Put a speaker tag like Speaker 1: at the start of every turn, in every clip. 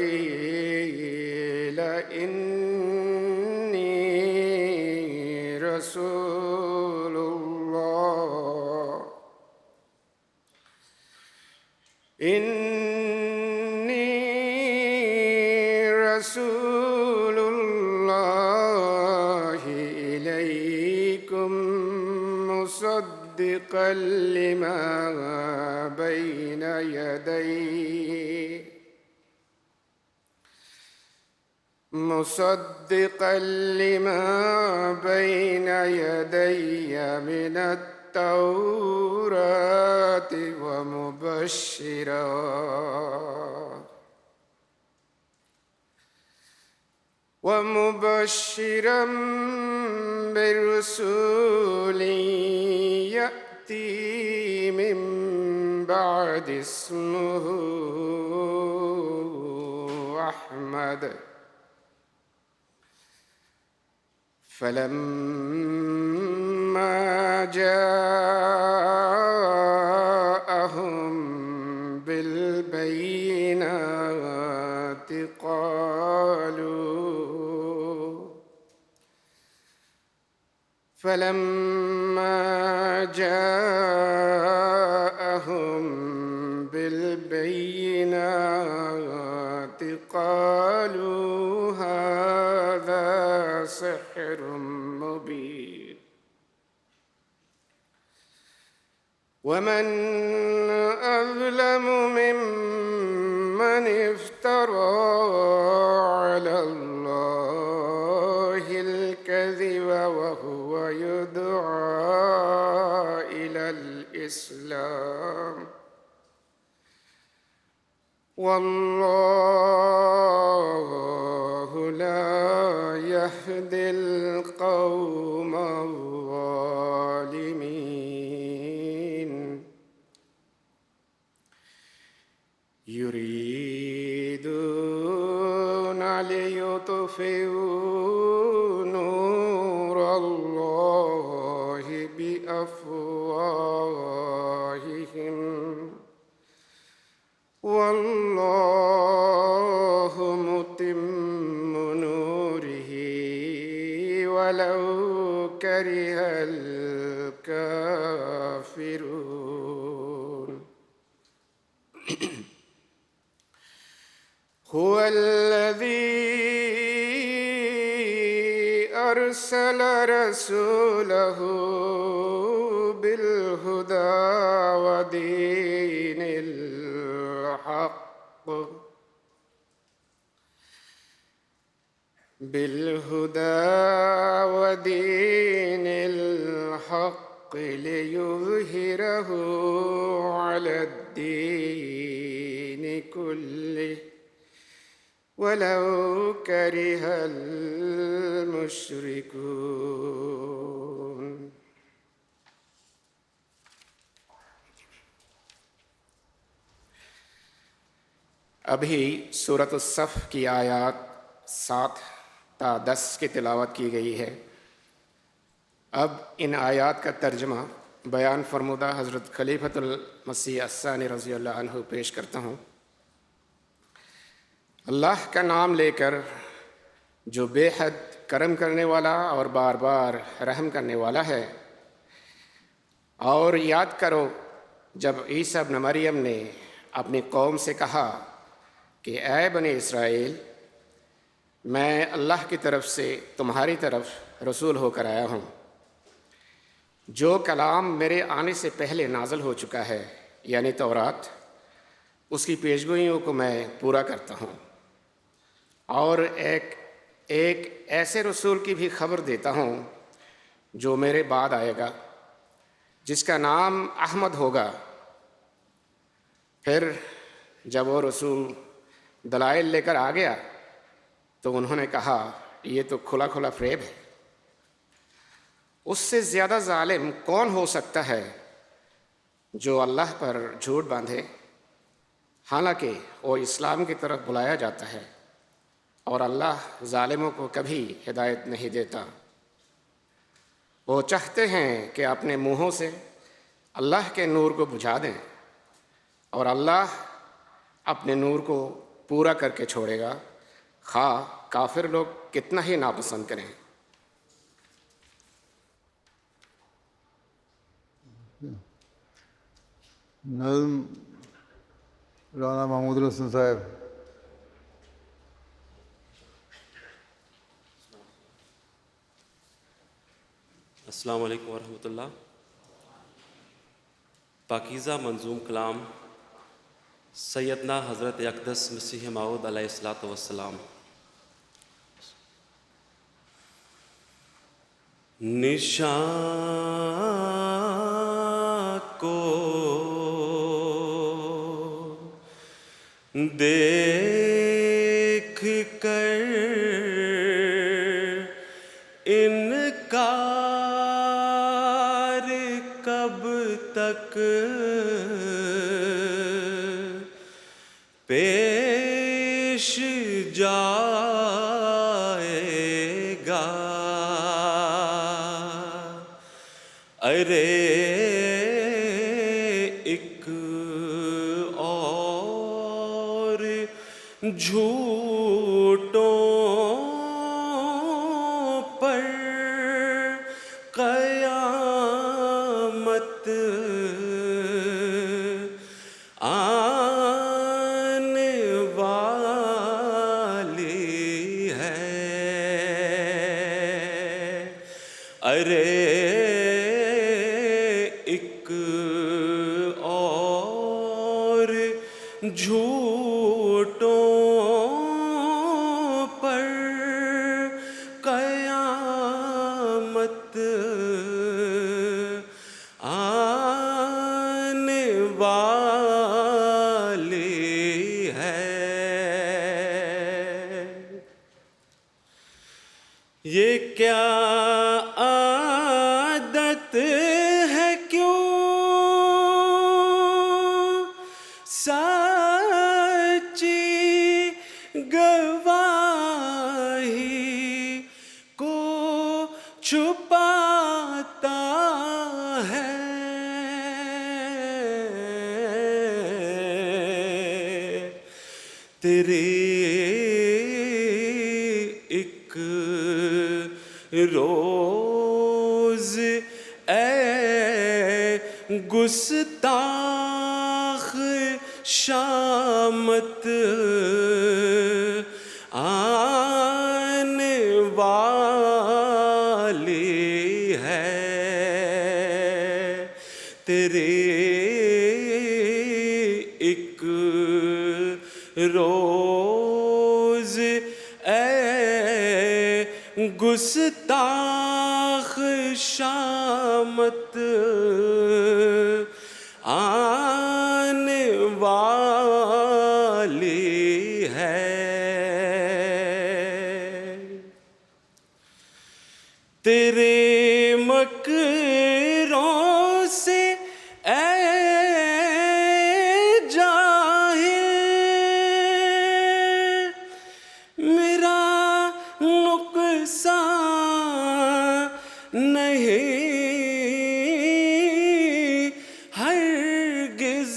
Speaker 1: إسرائيل إني رسول الله إليكم مصدقا لما بين يدي من التوراة ومبشرا برسول يأتي من بعد اسمه أحمد فلما جاءهم بالبينات قالوا هذا سحر مبين ومن أظلم ممن افترى على الله الكذب وهو يدعى إلى الإسلام والله لا يهدي القوم الظالمين يريدون ليطفئوا نور الله بأفواههم والله متم نوره ولو كره الكافرون هو الذي أرسل رسوله بالهدى ودين الحق ليظهره على الدين كله ولو كره المشركون. ابھی سورۃ الصف کی آیات 7 تا 10 کی تلاوت کی گئی ہے. اب ان آیات کا ترجمہ بیان فرمودہ حضرت خلیفۃ المسیح الثانی رضی اللہ عنہ پیش کرتا ہوں. اللہ کا نام لے کر جو بے حد کرم کرنے والا اور بار بار رحم کرنے والا ہے. اور یاد کرو جب عیسیٰ ابن مریم نے اپنی قوم سے کہا کہ اے بنی اسرائیل، میں اللہ کی طرف سے تمہاری طرف رسول ہو کر آیا ہوں. جو کلام میرے آنے سے پہلے نازل ہو چکا ہے یعنی تورات، اس کی پیشگوئیوں کو میں پورا کرتا ہوں. اور ایک ایسے رسول کی بھی خبر دیتا ہوں جو میرے بعد آئے گا، جس کا نام احمد ہوگا. پھر جب وہ رسول دلائل لے کر آ گیا تو انہوں نے کہا یہ تو کھلا کھلا فریب ہے. اس سے زیادہ ظالم کون ہو سکتا ہے جو اللہ پر جھوٹ باندھے، حالانکہ وہ اسلام کی طرف بلایا جاتا ہے اور اللہ ظالموں کو کبھی ہدایت نہیں دیتا. وہ چاہتے ہیں کہ اپنے منہوں سے اللہ کے نور کو بجھا دیں، اور اللہ اپنے نور کو پورا کر کے چھوڑے گا، خواہ کافر لوگ کتنا ہی ناپسند کریں.
Speaker 2: نظم رانا محمود الحسن صاحب.
Speaker 3: السلام علیکم ورحمۃ اللہ. پاکیزہ منظوم کلام سیدنا حضرت اقدس مسیح موعود علیہ الصلاۃ والسلام. نشان کو دیکھ کر انکار کب تک پیش جائے گا. ارے ایک اور جھوٹوں پر قیامت آنے والی ہے. ارے ایک اور جھوٹوں پر قیامت آنے والی ہے. یہ کیا عادت ہے کیوں سچی گواہی کو چھپاتا ہے. تیری ایک روز اے گستاخ شامت آنے والی ہے. تیری ایک روز اے گستاخ شامت آنے والی ہے. تیرے مکروں سے اے جاہل میرا نقصان نہیں ہرگز،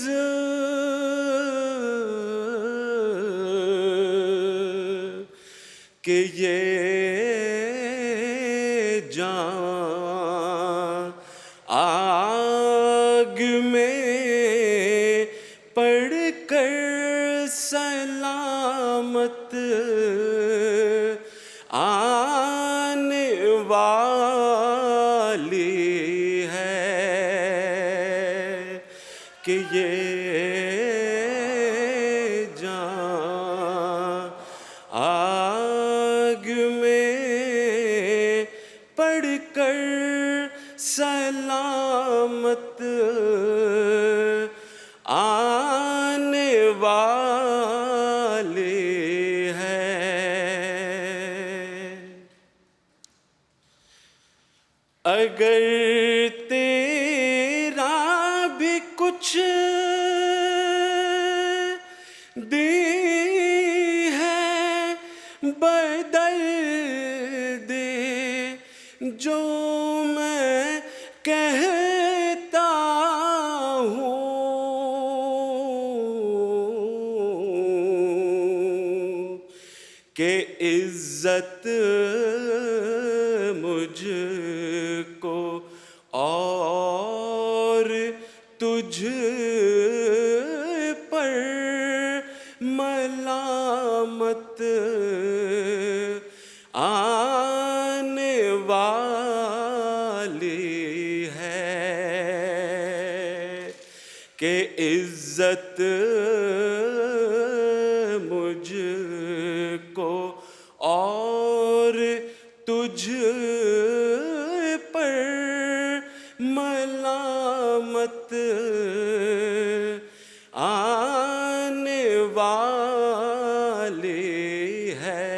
Speaker 3: کہ یہ جان آگ میں پڑ کر سلامت آنے والی ہے، کہ یہ جان آگ میں پڑ کر سلامت آنے والی ہے۔ اگر تیرا بھی کچھ دی ہے بدل دے جو میں کہتا ہوں، کہ عزت مجھ کو اور تجھ پر ملامت آنے والی ہے، کہ عزت مجھ کو اور تجھ پر ملامت آنے والی ہے۔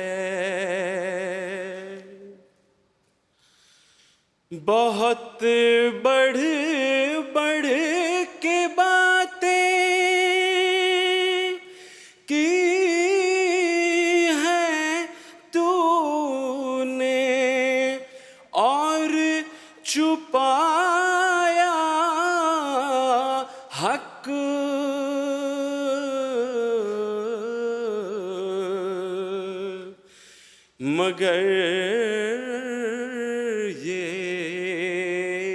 Speaker 3: بہت بڑھ بڑھ کے باتیں کی ہیں تو نے، اور چھپایا حق، مگر یہ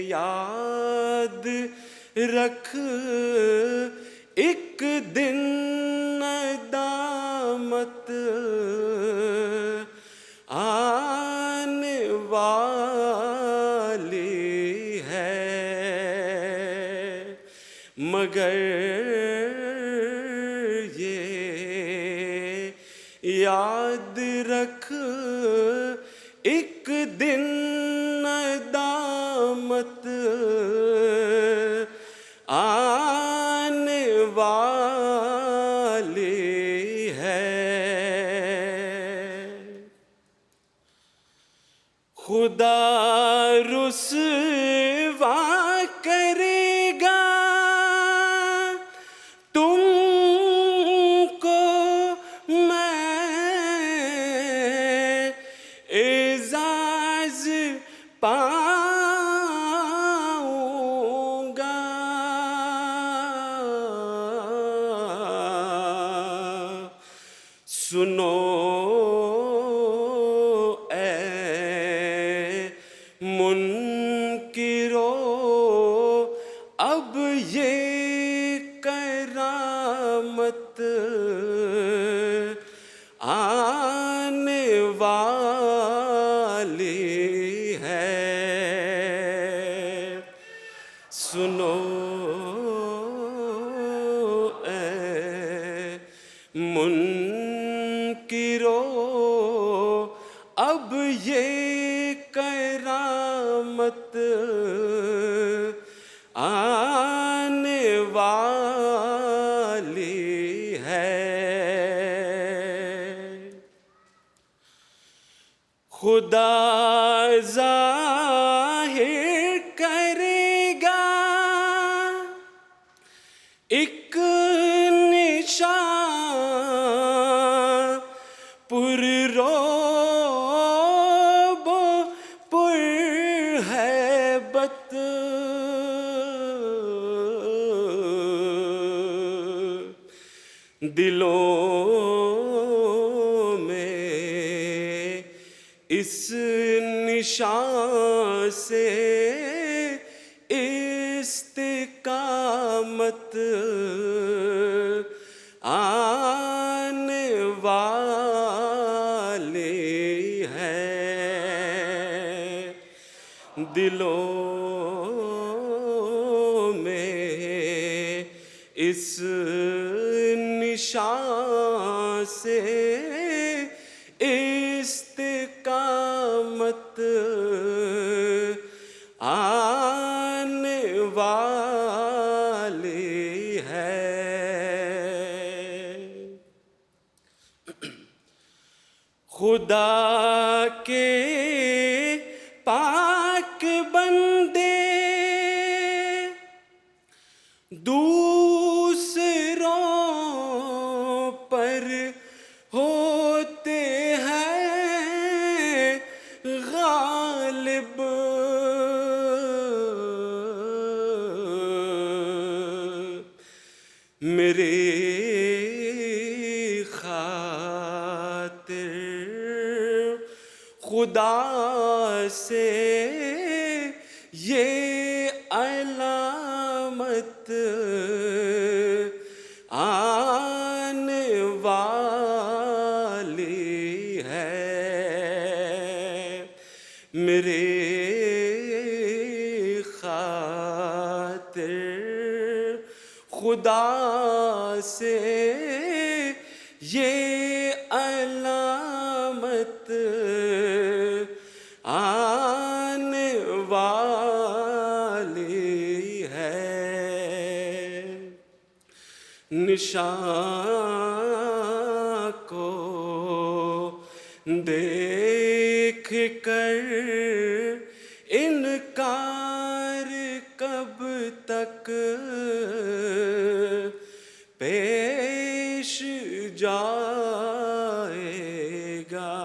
Speaker 3: یاد رکھ ایک دن ندامت آنے والی ہے، مگر یہ یاد رکھ ایک دن ندامت آنے والی ہے۔ خدا رسوا کرے گا تم کو، میں اعزاز پاؤں گا، سنو اے منکرو اب یہ کرامت آنے والی ہے، سنو اے منکرو اب یہ کرامت آنے والی ہے۔ خدا ظاہر کرے گا ایک نشان پر روب پر ہیبت، دلوں میں اس نشان سے استقامت آنے والی ہے، دلوں میں اس نشان سے استقامت آنے والی ہے۔ خدا کے پاک بندے دوسروں پر ہوتے ہیں غالب، میری خاطر خدا سے یہ علامت آنے والی ہے، میرے خاطر خدا سے یہ علامت آنے والی ہے۔ نشان کو دیکھ کر انکار کب تک پیش جائے گا،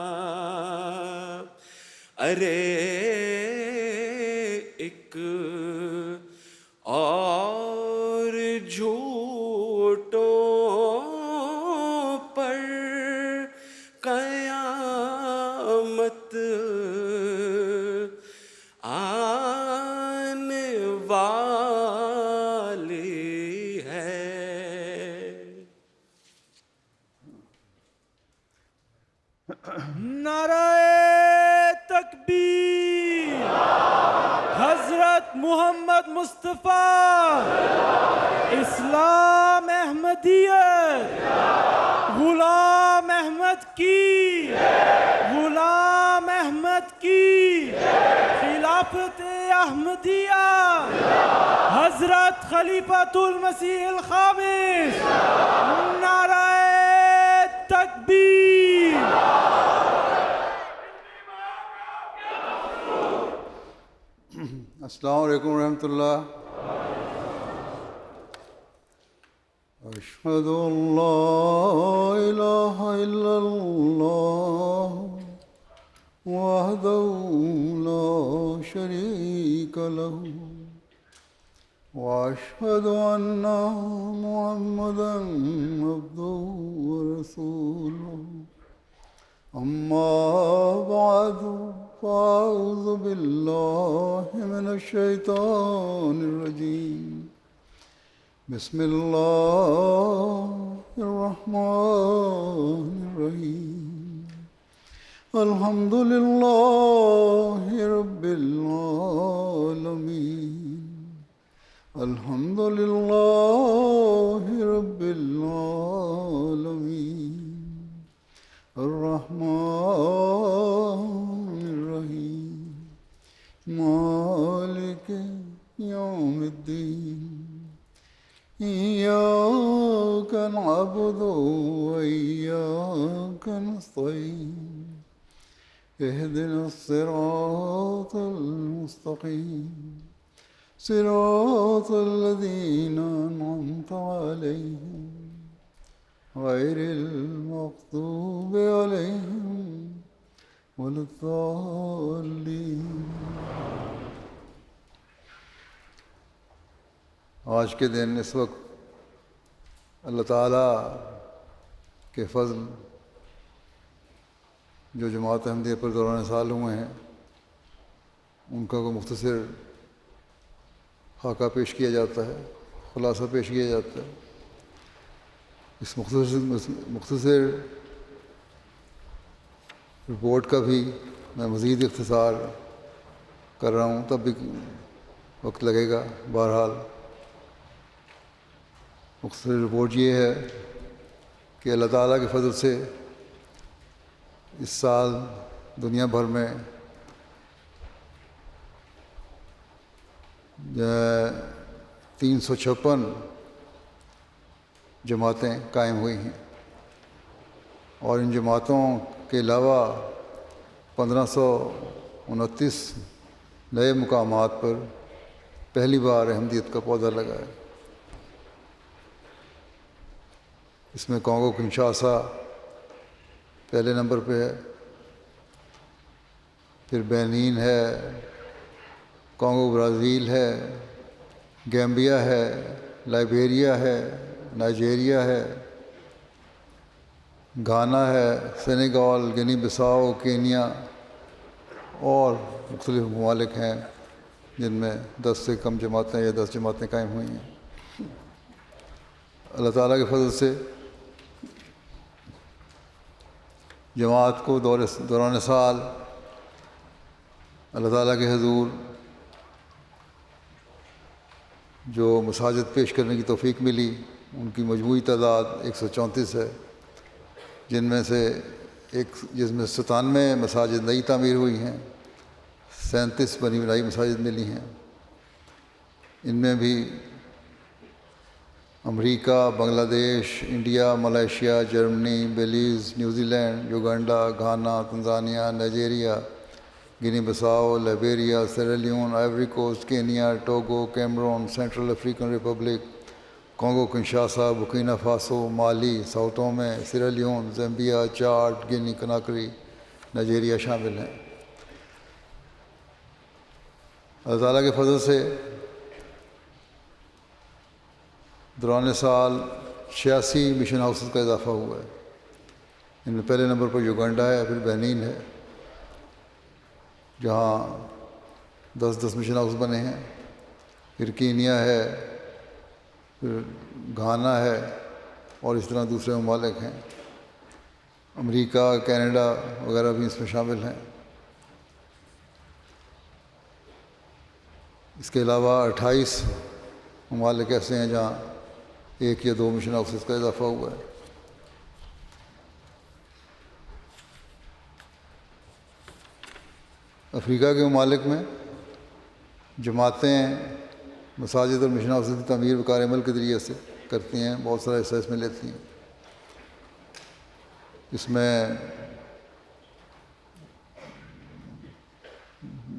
Speaker 3: ارے ایک اور جھوٹوں پر قیامت آنے والی ہے۔
Speaker 4: نعرہ تکبیر، حضرت محمد مصطفیٰ، اسلام احمدیت، غلام احمد کی، غلام احمد کی، خلافت احمدیہ، حضرت خلیفۃ المسیح الخامس، نعرہ تکبیر۔
Speaker 2: السلام علیکم ورحمۃ اللہ۔ اشہد ان لا الہ الا اللہ وحدہ لا شریک لہ واشہد ان محمدا عبدہ ورسولہ، اما بعد فاعوذ باللہ من الشیطان الرجیم، بسم اللہ الرحمن الرحیم، الحمد للہ رب العالمین، الحمد للہ رب العالمین، الرحمن الرحیم، مالک یوم الدین، إياك نعبد وإياك نستعين، اهدنا الصراط المستقيم صراط الذين أنعمت عليهم غير المغضوب عليهم ولا الضالين. آج کے دن اس وقت اللہ تعالیٰ کے فضل جو جماعت احمدیہ پر دوران سال ہوئے ہیں ان کا کوئی مختصر خاکہ پیش کیا جاتا ہے، خلاصہ پیش کیا جاتا ہے. اس مختصر رپورٹ کا بھی میں مزید اختصار کر رہا ہوں، تب بھی وقت لگے گا. بہرحال مختصر رپورٹ یہ ہے کہ اللہ تعالیٰ کے فضل سے اس سال دنیا بھر میں 356 جماعتیں قائم ہوئی ہیں، اور ان جماعتوں کے علاوہ 1529 نئے مقامات پر پہلی بار احمدیت کا پودا لگا ہے. اس میں کانگو کنشاسا پہلے نمبر پہ ہے، پھر بینین ہے، کانگو برازیل ہے، گیمبیا ہے، لائبیریا ہے، نائجیریا ہے، گھانا ہے، سینیگال، گنی بساؤ، کینیا اور مختلف ممالک ہیں جن میں 10 سے کم جماعتیں یا 10 جماعتیں قائم ہوئی ہیں. اللہ تعالیٰ کے فضل سے جماعت کو دوران سال اللہ تعالیٰ کے حضور جو مساجد پیش کرنے کی توفیق ملی ان کی مجموعی تعداد 134 ہے، جس میں 97 مساجد نئی تعمیر ہوئی ہیں، 37 بنی بنائی مساجد ملی ہیں. ان میں بھی امریکہ، بنگلہ دیش، انڈیا، ملائیشیا، جرمنی، Belize, New Zealand, Uganda, Ghana, Tanzania, Nigeria, Guinea Bissau, Liberia, Sierra Leone, Ivory Coast, Kenya, Togo, Cameroon, Central African Republic, Congo Kinshasa, Burkina Faso, Mali, Sao Tome, Sierra Leone, Zambia, Chad, Guinea Conakry, Nigeria شامل ہیں. اللہ تعالیٰ کے فضل سے دوران سال 86 mission houses کا اضافہ ہوا ہے. ان میں پہلے نمبر پر یوگنڈا ہے، پھر بینین ہے جہاں 10 مشن ہاؤس بنے ہیں، پھر کینیا ہے، پھر گھانا ہے، اور اس طرح دوسرے ممالک ہیں. امریکہ، کینیڈا وغیرہ بھی اس میں شامل ہیں. اس کے علاوہ 28 ممالک ایسے ہیں جہاں 1 یا 2 مشن ہاؤسز کا اضافہ ہوا ہے. افریقہ کے ممالک میں جماعتیں مساجد اور مشن ہاؤسز کی تعمیر وقار عمل کے ذریعے سے کرتی ہیں، بہت سارا حصہ اس میں لیتی ہیں. اس میں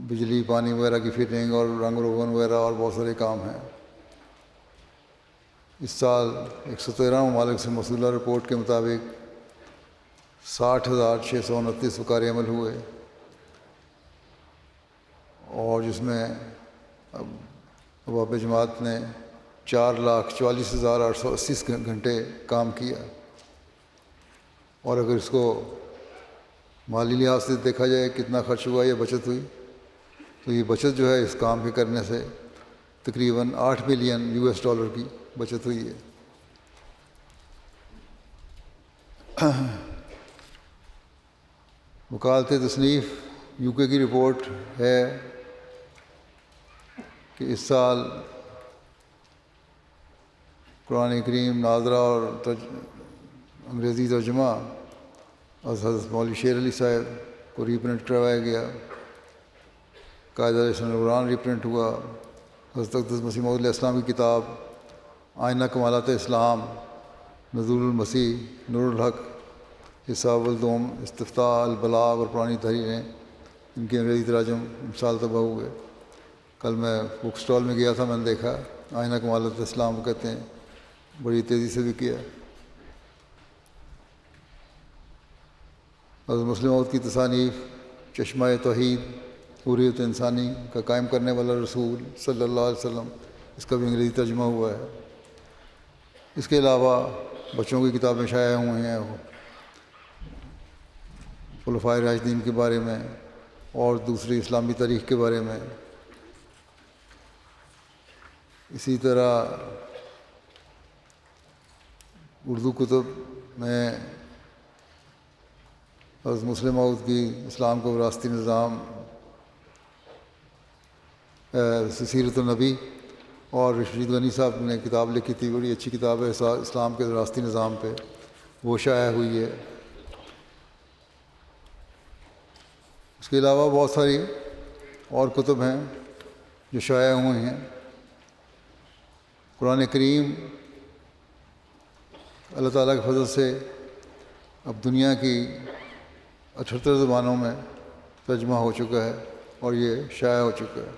Speaker 2: بجلی، پانی وغیرہ کی فٹنگ اور رنگ روغن وغیرہ اور بہت سارے کام ہیں. اس سال 113 ممالک سے موصولہ رپورٹ کے مطابق 60,629 وقار عمل ہوئے، اور جس میں ابواب جماعت نے 4,44,880 گھنٹے کام کیا. اور اگر اس کو مالی لحاظ سے دیکھا جائے کتنا خرچ ہوا یا بچت ہوئی، تو یہ بچت جو ہے اس کام کے کرنے سے تقریباً $8 بلین کی بچت ہوئی ہے. وکالت تصنیف UK کی رپورٹ ہے کہ اس سال قرآن کریم ناظرہ اور انگریزی ترجمہ حضرت مولوی شیر علی صاحب کو ریپرنٹ کروایا گیا. قاعدہ لسان القرآن ریپرنٹ ہوا. حضرت اقدس مسیح موعود علیہ السلام کی کتاب آئینہ کمالات اسلام، نزول المسیح، نور الحق حساب الدوم، استفتاء، البلاغ اور پرانی تحریریں، ان کے انگریزی تراجم مثال طبع ہوئے۔ کل میں بک سٹال میں گیا تھا، میں نے دیکھا آئینہ کمالۃ اسلام کہتے ہیں، بڑی تیزی سے بھی کیا۔ حضرت مسلم موعود کی تصانیف، چشمہ توحید، حریت انسانی کا قائم کرنے والا رسول صلی اللہ علیہ وسلم، اس کا بھی انگریزی ترجمہ ہوا ہے۔ اس کے علاوہ بچوں کی کتابیں شائع ہوئی ہیں خلفائے راشدین کے بارے میں اور دوسری اسلامی تاریخ کے بارے میں۔ اسی طرح اردو کتب میں حضرت مسلم موعود کی اسلام کو وراثتی نظام، سیرت النبی، اور رشید غنی صاحب نے کتاب لکھی تھی، بڑی اچھی کتاب ہے اسلام کے وراثتی نظام پہ، وہ شائع ہوئی ہے۔ اس کے علاوہ بہت ساری اور کتب ہیں جو شائع ہوئی ہیں۔ قرآن کریم اللہ تعالیٰ کے فضل سے اب دنیا کی 78 زبانوں میں ترجمہ ہو چکا ہے اور یہ شائع ہو چکا ہے۔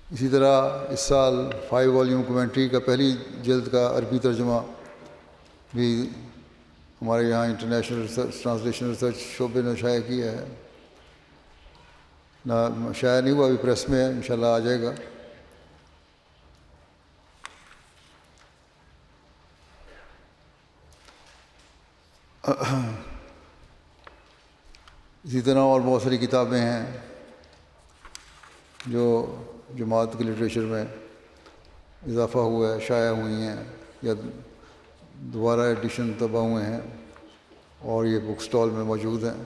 Speaker 2: اسی طرح اس سال 5 والیوم کمنٹری کا پہلی جلد کا عربی ترجمہ بھی ہمارے یہاں انٹرنیشنل ٹرانسلیشن ریسرچ شعبے نے شائع کیا ہے۔ نہ شائع نہیں ہوا، ابھی پریس میں ہے، انشاءاللہ آ جائے گا۔ اسی طرح اور بہت ساری کتابیں ہیں جو جماعت کے لٹریچر میں اضافہ ہوا ہے، شائع ہوئی ہیں یا دوبارہ ایڈیشن طبع ہوئے ہیں اور یہ بک سٹال میں موجود ہیں۔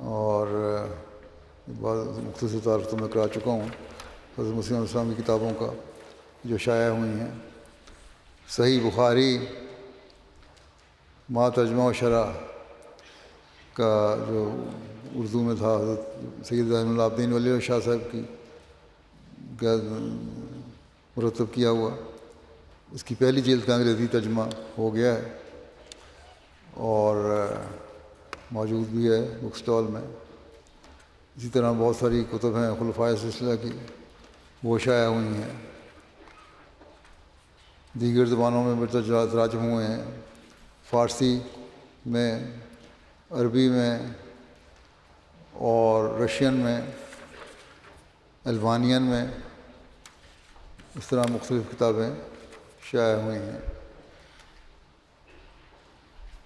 Speaker 2: اور مختصر تعارف تو میں کرا چکا ہوں حضرت مسلم علیہ السلام کی کتابوں کا جو شائع ہوئی ہیں۔ صحیح بخاری ما ترجمہ و شرح کا جو اردو میں تھا، حضرت سید زین العابدین ولی اللہ شاہ صاحب کی مرتب کیا ہوا، اس کی پہلی جلد کا انگریزی ترجمہ ہو گیا ہے اور موجود بھی ہے بک سٹال میں۔ اسی طرح بہت ساری کتب ہیں خلفائے سلسلہ کی، وہ شائع ہوئی ہیں۔ دیگر زبانوں میں تراجم ہوئے ہیں، فارسی میں، عربی میں اور رشین میں، البانین میں، اس طرح مختلف کتابیں شائع ہوئی ہیں۔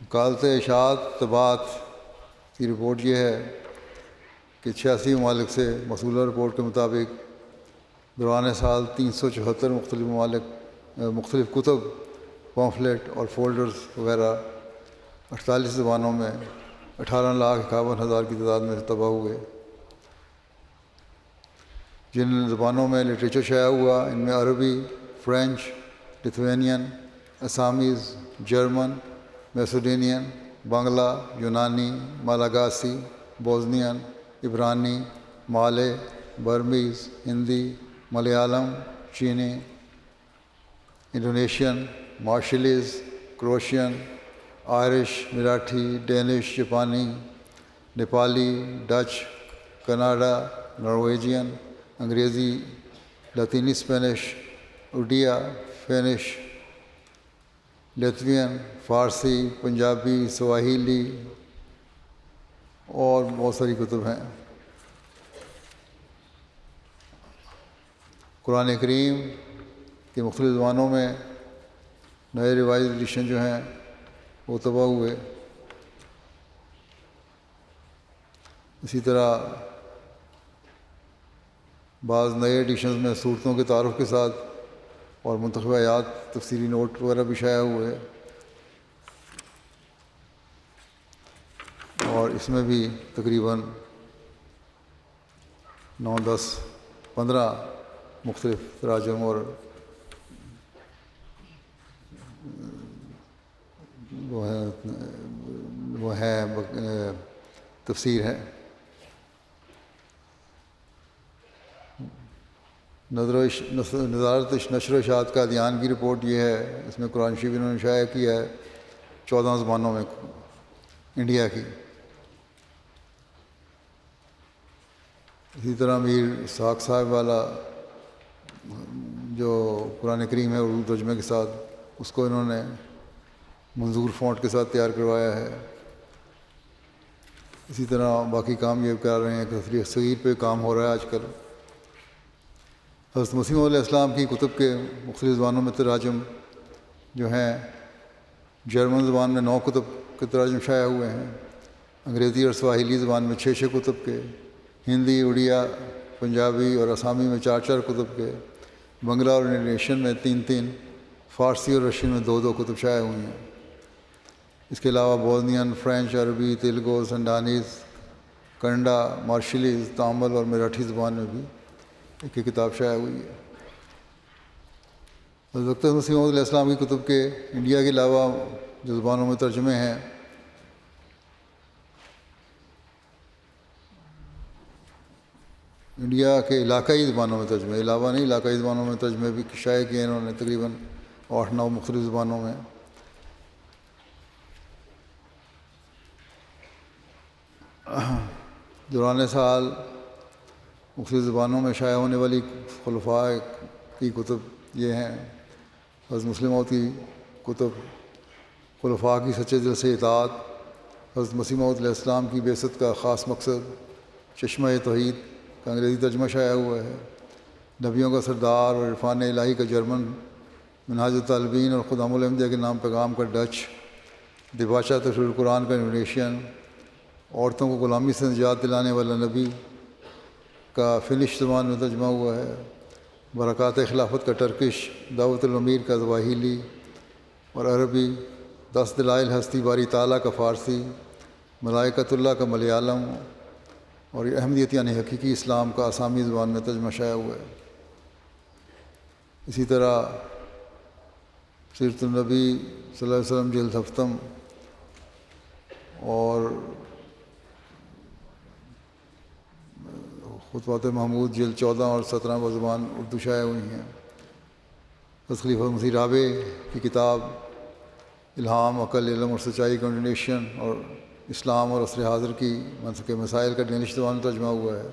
Speaker 2: وکالت اشاعت طباعت کی رپورٹ یہ ہے کہ 86 ممالک سے موصولہ رپورٹ کے مطابق دوران سال 374 مختلف کتب، پامفلیٹ اور فولڈرز وغیرہ 48 زبانوں میں 18,51,000 کی تعداد میں طبع ہوئے۔ جن زبانوں میں لٹریچر شائع ہوا ان میں عربی، فرینچ، لتھوینین، اسامیز، جرمن، میسوڈینین، بنگلہ، یونانی، مالاگاسی، بوزنین، عبرانی، مالے، برمیز، ہندی، ملیالم، چینی، Indonesian, مارشلیز، Croatian, Irish, Marathi, Danish, جاپانی، نیپالی، ڈچ، کناڈا، نارویجین، انگریزی، لاطینی اسپینش، اڈیا، فینش، لیتوین، فارسی، پنجابی، سواہیلی اور بہت ساری کتب ہیں۔ قرآن کریم کے مختلف زبانوں میں نئے ریوائز ایڈیشن جو ہیں وہ طبع ہوئے۔ اسی طرح بعض نئے ایڈیشنز میں صورتوں کے تعارف کے ساتھ اور منتخبہ آیات، تفصیلی نوٹ وغیرہ بھی شائع ہوئے، اور اس میں بھی تقریباً 9، 10، 15 مختلف تراجم اور وہ ہے تفسیر ہے۔ نظارت نشر و اشاعت کا ادیان کی رپورٹ یہ ہے، اس میں قرآن شریف انہوں نے شائع کیا ہے 14 زبانوں میں انڈیا کی۔ اسی طرح میر اسحاق صاحب والا جو قرآن کریم ہے اردو ترجمے کے ساتھ، اس کو انہوں نے منظور فونٹ کے ساتھ تیار کروایا ہے۔ اسی طرح باقی کام یہ کر رہے ہیں کہ تفریح صغیر پہ کام ہو رہا ہے آج کل۔ حضرت مسیح موعود علیہ السلام کی کتب کے مختلف زبانوں میں تراجم جو ہیں، جرمن زبان میں 9 کتب کے تراجم شائع ہوئے ہیں، انگریزی اور سواحلی زبان میں 6 کتب کے، ہندی، اڑیا، پنجابی اور آسامی میں 4 کتب کے، بنگلہ اور انڈونیشین میں 3، فارسی اور رشین میں 2 کتب شائع ہوئی ہیں۔ اس کے علاوہ بوزنین، فرینچ، عربی، تیلگو، سنڈانیز، کنڈا، مارشلیز، تامل اور مراٹھی زبان میں بھی ایک کتاب شائع ہوئی ہے۔ حضرت مسیح موعود علیہ السلام کی کتب کے انڈیا کے علاوہ جو زبانوں میں ترجمے ہیں، انڈیا کے علاقائی زبانوں میں ترجمے، علاوہ نہیں، علاقائی زبانوں میں ترجمے بھی شائع کیے انہوں نے، تقریباً 8-9 مختلف زبانوں میں۔ دوران سال مختلف زبانوں میں شائع ہونے والی خلفاء کی کتب یہ ہیں۔ حضرت مسلم موعود کی کتب خلفاء کی سچے دل سے اطاعت، حضرت مسیح موعود علیہ السلام کی بعثت کا خاص مقصد، چشمہ توحید کا انگریزی ترجمہ شائع ہوا ہے، نبیوں کا سردار اور عرفان الہی کا جرمن، منہاج الطالبین اور خدام الانبیاء کے نام پیغام کا ڈچ، دیباچہ تفسیر القرآن کا انڈونیشین، عورتوں کو غلامی سے نجات دلانے والا نبی کا فنش زبان میں ترجمہ ہوا ہے، برکات خلافت کا ٹرکش، دعوت الامیر کا سواحیلی اور عربی، 10 دلائل ہستی باری تعالیٰ کا فارسی، ملائکۃ اللہ کا ملیالم اور احمدیت یعنی حقیقی اسلام کا آسامی زبان میں ترجمہ شائع ہوا ہے۔ اسی طرح سیرت النبی صلی اللہ علیہ وسلم جلد ہفتم اور خطبات محمود جلد 14 اور 17 بزبان اردو شائع ہوئی ہیں۔ حضرت خلیفہ مسیح رابع کی کتاب الہام، عقل، علم اور سچائی کا انڈونیشین اور اسلام اور عصر حاضر کی منطق مسائل کا ڈینش زبان میں ترجمہ ہوا ہے۔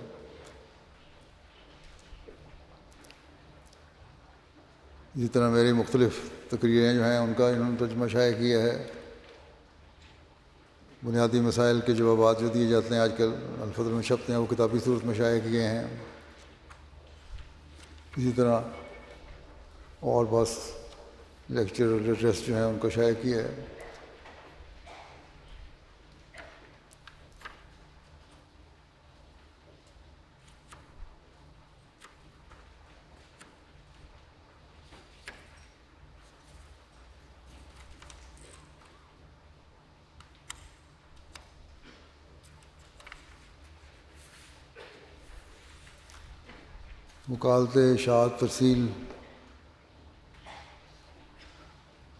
Speaker 2: اسی طرح میری مختلف تقریریں جو ہیں ان کا انہوں نے ترجمہ شائع کیا ہے۔ بنیادی مسائل کے جوابات جو دیے جاتے ہیں آج کل الفضل میں چھپتے ہیں، وہ کتابی صورت میں شائع کیے ہیں۔ اسی طرح اور بس لیکچر اور لیٹرس جو ہیں ان کو شائع کیا ہے۔ مکالمات اشاعت ترسیل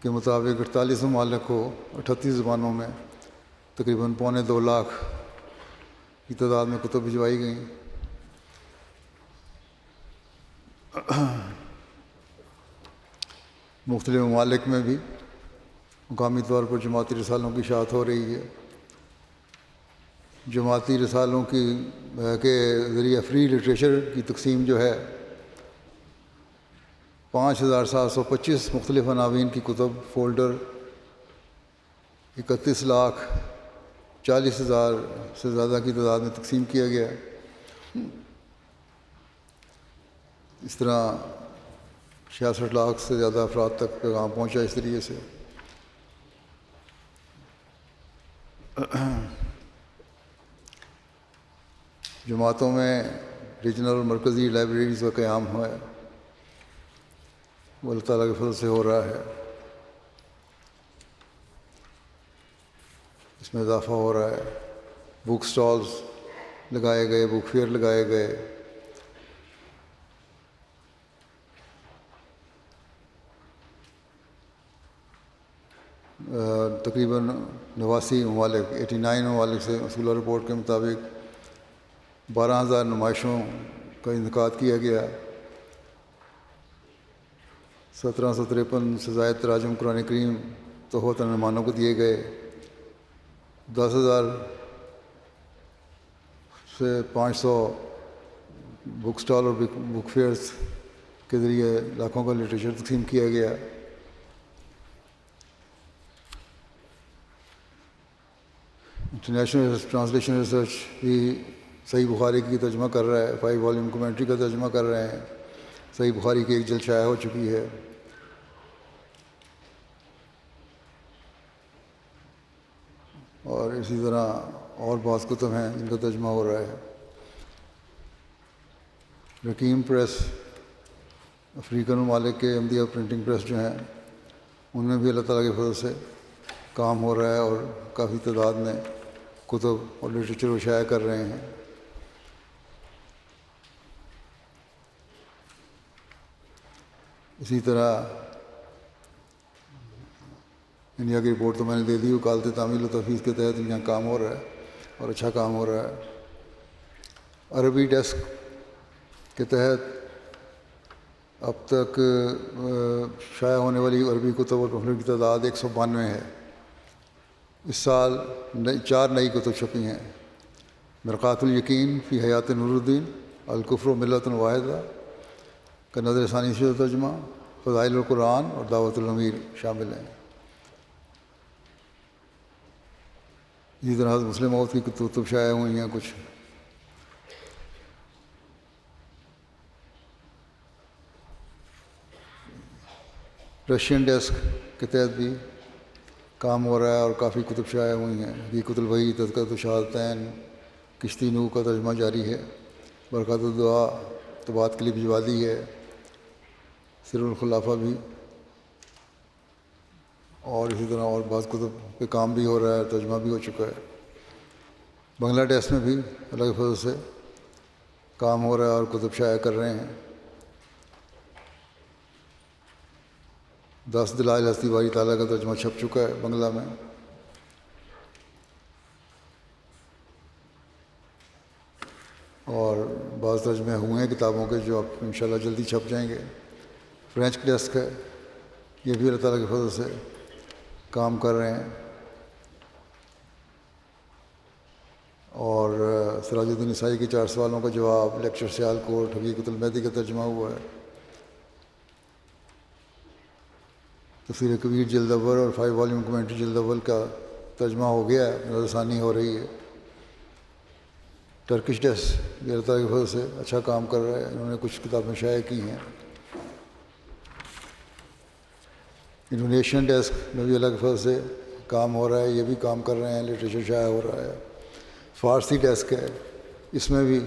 Speaker 2: کے مطابق 48 ممالک کو 38 زبانوں میں تقریباً 2.25 لاکھ کی تعداد میں کتب بھجوائی گئیں۔ مختلف ممالک میں بھی مقامی طور پر جماعتی رسالوں کی اشاعت ہو رہی ہے۔ جماعتی رسالوں کے ذریعہ فری لٹریچر کی تقسیم جو ہے 5725 مختلف عناوین کی کتب فولڈر 31,40,000 سے زیادہ کی تعداد میں تقسیم کیا گیا ہے۔ اس طرح 66 لاکھ سے زیادہ افراد تک پیغام پہنچا اس طریقے سے۔ جماعتوں میں ریجنل اور مرکزی لائبریریز کا قیام ہوا ہے، وہ اللہ تعالیٰ کے فضل سے ہو رہا ہے، اس میں اضافہ ہو رہا ہے۔ بک سٹالز لگائے گئے، بک فیئر لگائے گئے۔ تقریباً 89 ممالک 89 ممالک سے مسئولہ رپورٹ کے مطابق 12,000 نمائشوں کا انعقاد کیا گیا، 1753 سے زائد تراجم قرآن کریم تحفۃ مہمانوں کو دیے گئے. 10,000 سے 500 بک سٹال اور بک فیئرس کے ذریعے لاکھوں کا لٹریچر تقسیم کیا گیا. انٹرنیشنل ٹرانسلیشن ریسرچ بھی صحیح بخاری کی ترجمہ کر رہا ہے. 5 والیوم کمنٹری کا ترجمہ کر رہے ہیں. صحیح بخاری کی ایک جلد شائع ہو چکی ہے. اور اسی طرح اور بعض کتب ہیں جن کا ترجمہ ہو رہا ہے. رقیم پریس افریقن ممالک کے احمدیہ پرنٹنگ پریس جو ہیں ان میں بھی اللہ تعالیٰ کے فضل سے کام ہو رہا ہے اور کافی تعداد میں کتب اور لٹریچر وہ شائع کر رہے ہیں. اسی طرح انڈیا کی رپورٹ تو میں نے دے دی. وکالت تعمیل و تفویض کے تحت یہاں کام ہو رہا ہے اور اچھا کام ہو رہا ہے. عربی ڈیسک کے تحت اب تک شائع ہونے والی عربی کتب اور پمفلٹ کی تعداد 192 ہے. اس سال 4 نئی کتب چھپی ہیں. مرقات الیقین فی حیات نور الدین، الکفر و ملت واحدہ کا نظر ثانی سے ترجمہ، فضائل القرآن اور دعوت الامیر شامل ہیں. اسی طرح مسلم موت کی کتب شائع ہوئی ہیں کچھ. رشین ڈیسک کے تحت بھی کام ہو رہا ہے اور کافی کتب شائع ہوئی ہیں. حقیقت الوحی، تذکرۃ الشہادتین، کشتی نوح کا ترجمہ جاری ہے. برکات الدعا طباعت کے لیے بھجوا دی ہے. سر الخلافہ بھی، اور اسی طرح اور بعض کتب پہ کام بھی ہو رہا ہے، ترجمہ بھی ہو چکا ہے. بنگلہ دیش میں بھی اللہ کے فضل سے کام ہو رہا ہے اور کتب شائع کر رہے ہیں. 10 دلائل ہستی باری تعالیٰ کا ترجمہ چھپ چکا ہے بنگلہ میں. اور بعض ترجمے ہوئے ہیں کتابوں کے جو اب انشاءاللہ جلدی چھپ جائیں گے. فرینچ ڈیسک ہے، یہ بھی اللہ تعالیٰ کے فضل سے کام کر رہے ہیں. اور سراج الدین نسائی کے 4 سوالوں کا جواب، لیکچر سیال کوٹ، حقیقت المہدی کا ترجمہ ہوا ہے. تفسیر کبیر جلد اول اور 5 والیوم کمنٹری جلد اول کا ترجمہ ہو گیا ہے، نظر ثانی ہو رہی ہے. ٹرکش ڈیسک یہ اللہ تعالیٰ کی فضل سے اچھا کام کر رہا ہے. انہوں نے کچھ کتابیں شائع کی ہیں. انڈونیشین ڈیسک میں بھی اللہ کے فضل سے کام ہو رہا ہے، یہ بھی کام کر رہے ہیں، لٹریچر شائع ہو رہا ہے. فارسی ڈیسک ہے، اس میں بھی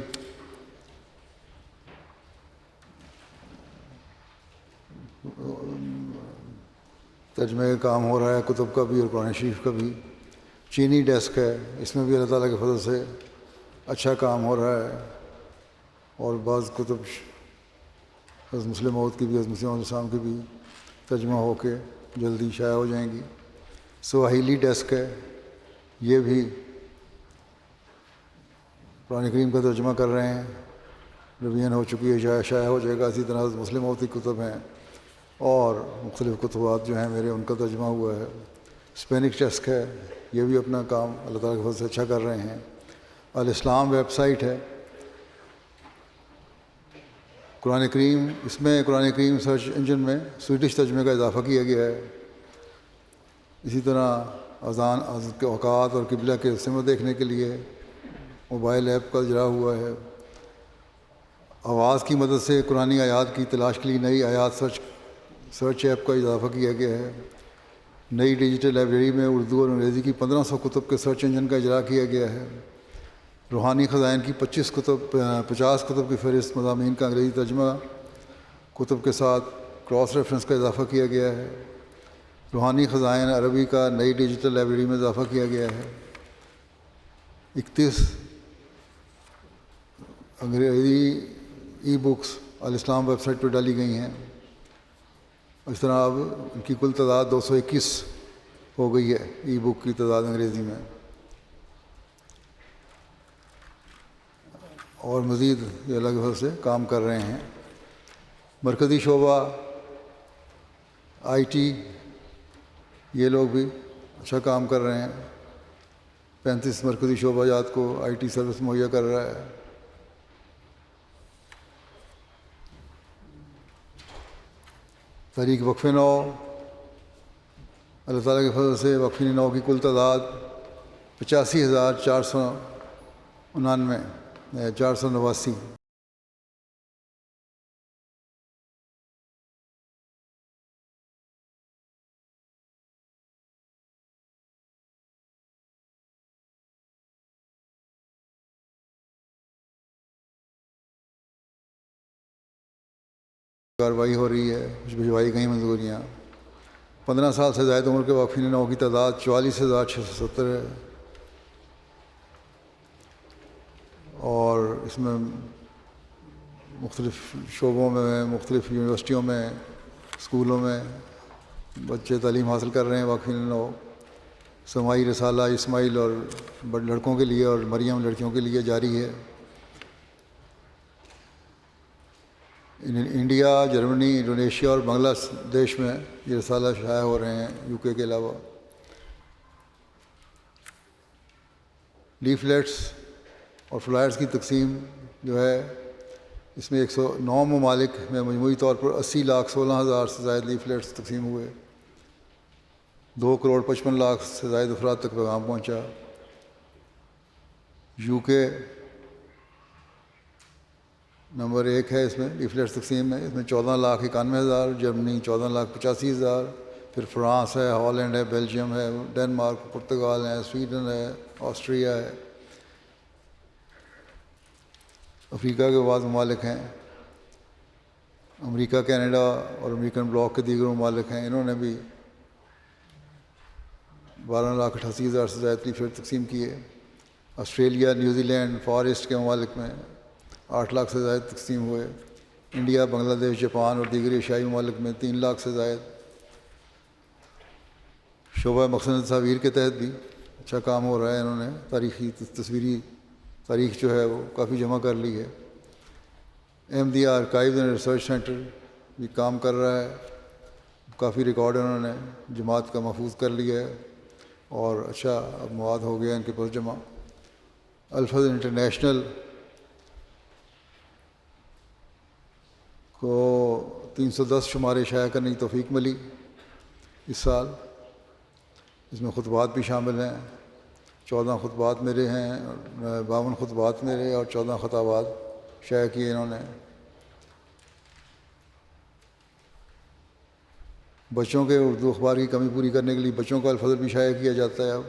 Speaker 2: ترجمے کا کام ہو رہا ہے، کتب کا بھی اور قرآن شریف کا بھی. چینی ڈیسک ہے، اس میں بھی اللہ تعالیٰ کے فضل سے اچھا کام ہو رہا ہے. اور بعض کتب حضرت مسلم موعود کی بھی، حضرت مسیح علیہ السلام کی بھی ترجمہ ہو کے جلدی شائع ہو جائیں گی. سواحیلی ڈیسک ہے، یہ بھی قرآن کریم کا ترجمہ کر رہے ہیں، ریویژن ہو چکی ہے، شائع ہو جائے گا. اسی طرح حضرت مسلم موعود کی کتب ہیں اور مختلف کتبات جو ہیں میرے، ان کا ترجمہ ہوا ہے. اسپینک ڈیسک ہے، یہ بھی اپنا کام اللہ تعالیٰ کے فضل سے اچھا کر رہے ہیں. الاسلام ویب سائٹ ہے قرآن کریم، اس میں قرآن کریم سرچ انجن میں سویڈش ترجمے کا اضافہ کیا گیا ہے. اسی طرح اذان کے اوقات اور قبلہ کے سمت دیکھنے کے لیے موبائل ایپ کا اجرا ہوا ہے. آواز کی مدد سے قرآن آیات کی تلاش کے لیے نئی آیات سرچ ایپ کا اضافہ کیا گیا ہے. نئی ڈیجیٹل لائبریری میں اردو اور انگریزی کی 1500 کتب کے سرچ انجن کا اجرا کیا گیا ہے. روحانی خزائن کی 50 کتب کی فہرست، مضامین کا انگریزی ترجمہ کتب کے ساتھ کراس ریفرنس کا اضافہ کیا گیا ہے. روحانی خزائن عربی کا نئی ڈیجیٹل لائبریری میں اضافہ کیا گیا ہے. 31 انگریزی ای بکس الاسلام ویب سائٹ پر ڈالی گئی ہیں. اس طرح اب ان کی کل تعداد 221 ہو گئی ہے، ای بک کی تعداد انگریزی میں. اور مزید یہ اللہ کے فضل سے کام کر رہے ہیں. مرکزی شعبہ IT یہ لوگ بھی اچھا کام کر رہے ہیں، 35 مرکزی شعبہ جات کو IT سروس مہیا کر رہا ہے۔ تحریک وقف نو، اللہ تعالیٰ کے فضل سے وقف نو کی کل تعداد 85,489۔ کارروائی ہو رہی ہے، کچھ بھجوائی گئی منظوریاں۔ 15 سال سے زائد عمر کے واقفین نو کی تعداد 44,670 ہے، اور اس میں مختلف شعبوں میں، مختلف یونیورسٹیوں میں، اسکولوں میں بچے تعلیم حاصل کر رہے ہیں۔ واقفین نو سماعی رسالہ اسماعیل اور لڑکوں کے لیے اور مریم لڑکیوں کے لیے جاری ہے۔ انڈیا، جرمنی، انڈونیشیا اور بنگلہ دیش میں یہ رسالہ شائع ہو رہے ہیں، UK کے علاوہ۔ لیفلیٹس اور فلائرز کی تقسیم جو ہے، اس میں 109 ممالک میں مجموعی طور پر 80,16,000 سے زائد لیفلیٹس تقسیم ہوئے، 2,55,00,000 سے زائد افراد تک پیغام پہنچا۔ UK نمبر 1 ہے اس میں لیفلیٹس تقسیم میں، اس میں 14,91,000، جرمنی 14,85,000، پھر فرانس ہے، ہالینڈ ہے، بیلجیم ہے، ڈنمارک، پرتگال ہے، سویڈن ہے، آسٹریا ہے۔ افریقہ کے بعض ممالک ہیں، امریکہ، کینیڈا اور امریکن بلاک کے دیگر ممالک ہیں، انہوں نے بھی 12,88,000 سے زائد لیفلیٹ تقسیم کیے۔ Australia, New Zealand, far east کے ممالک میں 8 لاکھ سے زائد تقسیم ہوئے۔ انڈیا، بنگلہ دیش، جاپان اور دیگر ایشیائی ممالک میں 3 لاکھ سے زائد۔ شعبہ مقصد تصاویر کے تحت بھی اچھا کام ہو رہا ہے، انہوں نے تاریخی تصویری تاریخ جو ہے وہ کافی جمع کر لی ہے۔ Ahmadiyya archives and research centre بھی کام کر رہا ہے، کافی ریکارڈ انہوں نے جماعت کا محفوظ کر لیا ہے اور اچھا اب مواد ہو گیا ان کے پاس جمع۔ الفظ انٹرنیشنل کو 310 شمارے شائع کرنے کی توفیق ملی اس سال۔ اس میں خطبات بھی شامل ہیں، 14 خطبات میرے ہیں، 52 خطبات میرے اور 14 خطابات شائع کیے انہوں نے۔ بچوں کے اردو اخبار کی کمی پوری کرنے کے لیے بچوں کا الفظ بھی شائع کیا جاتا ہے اب۔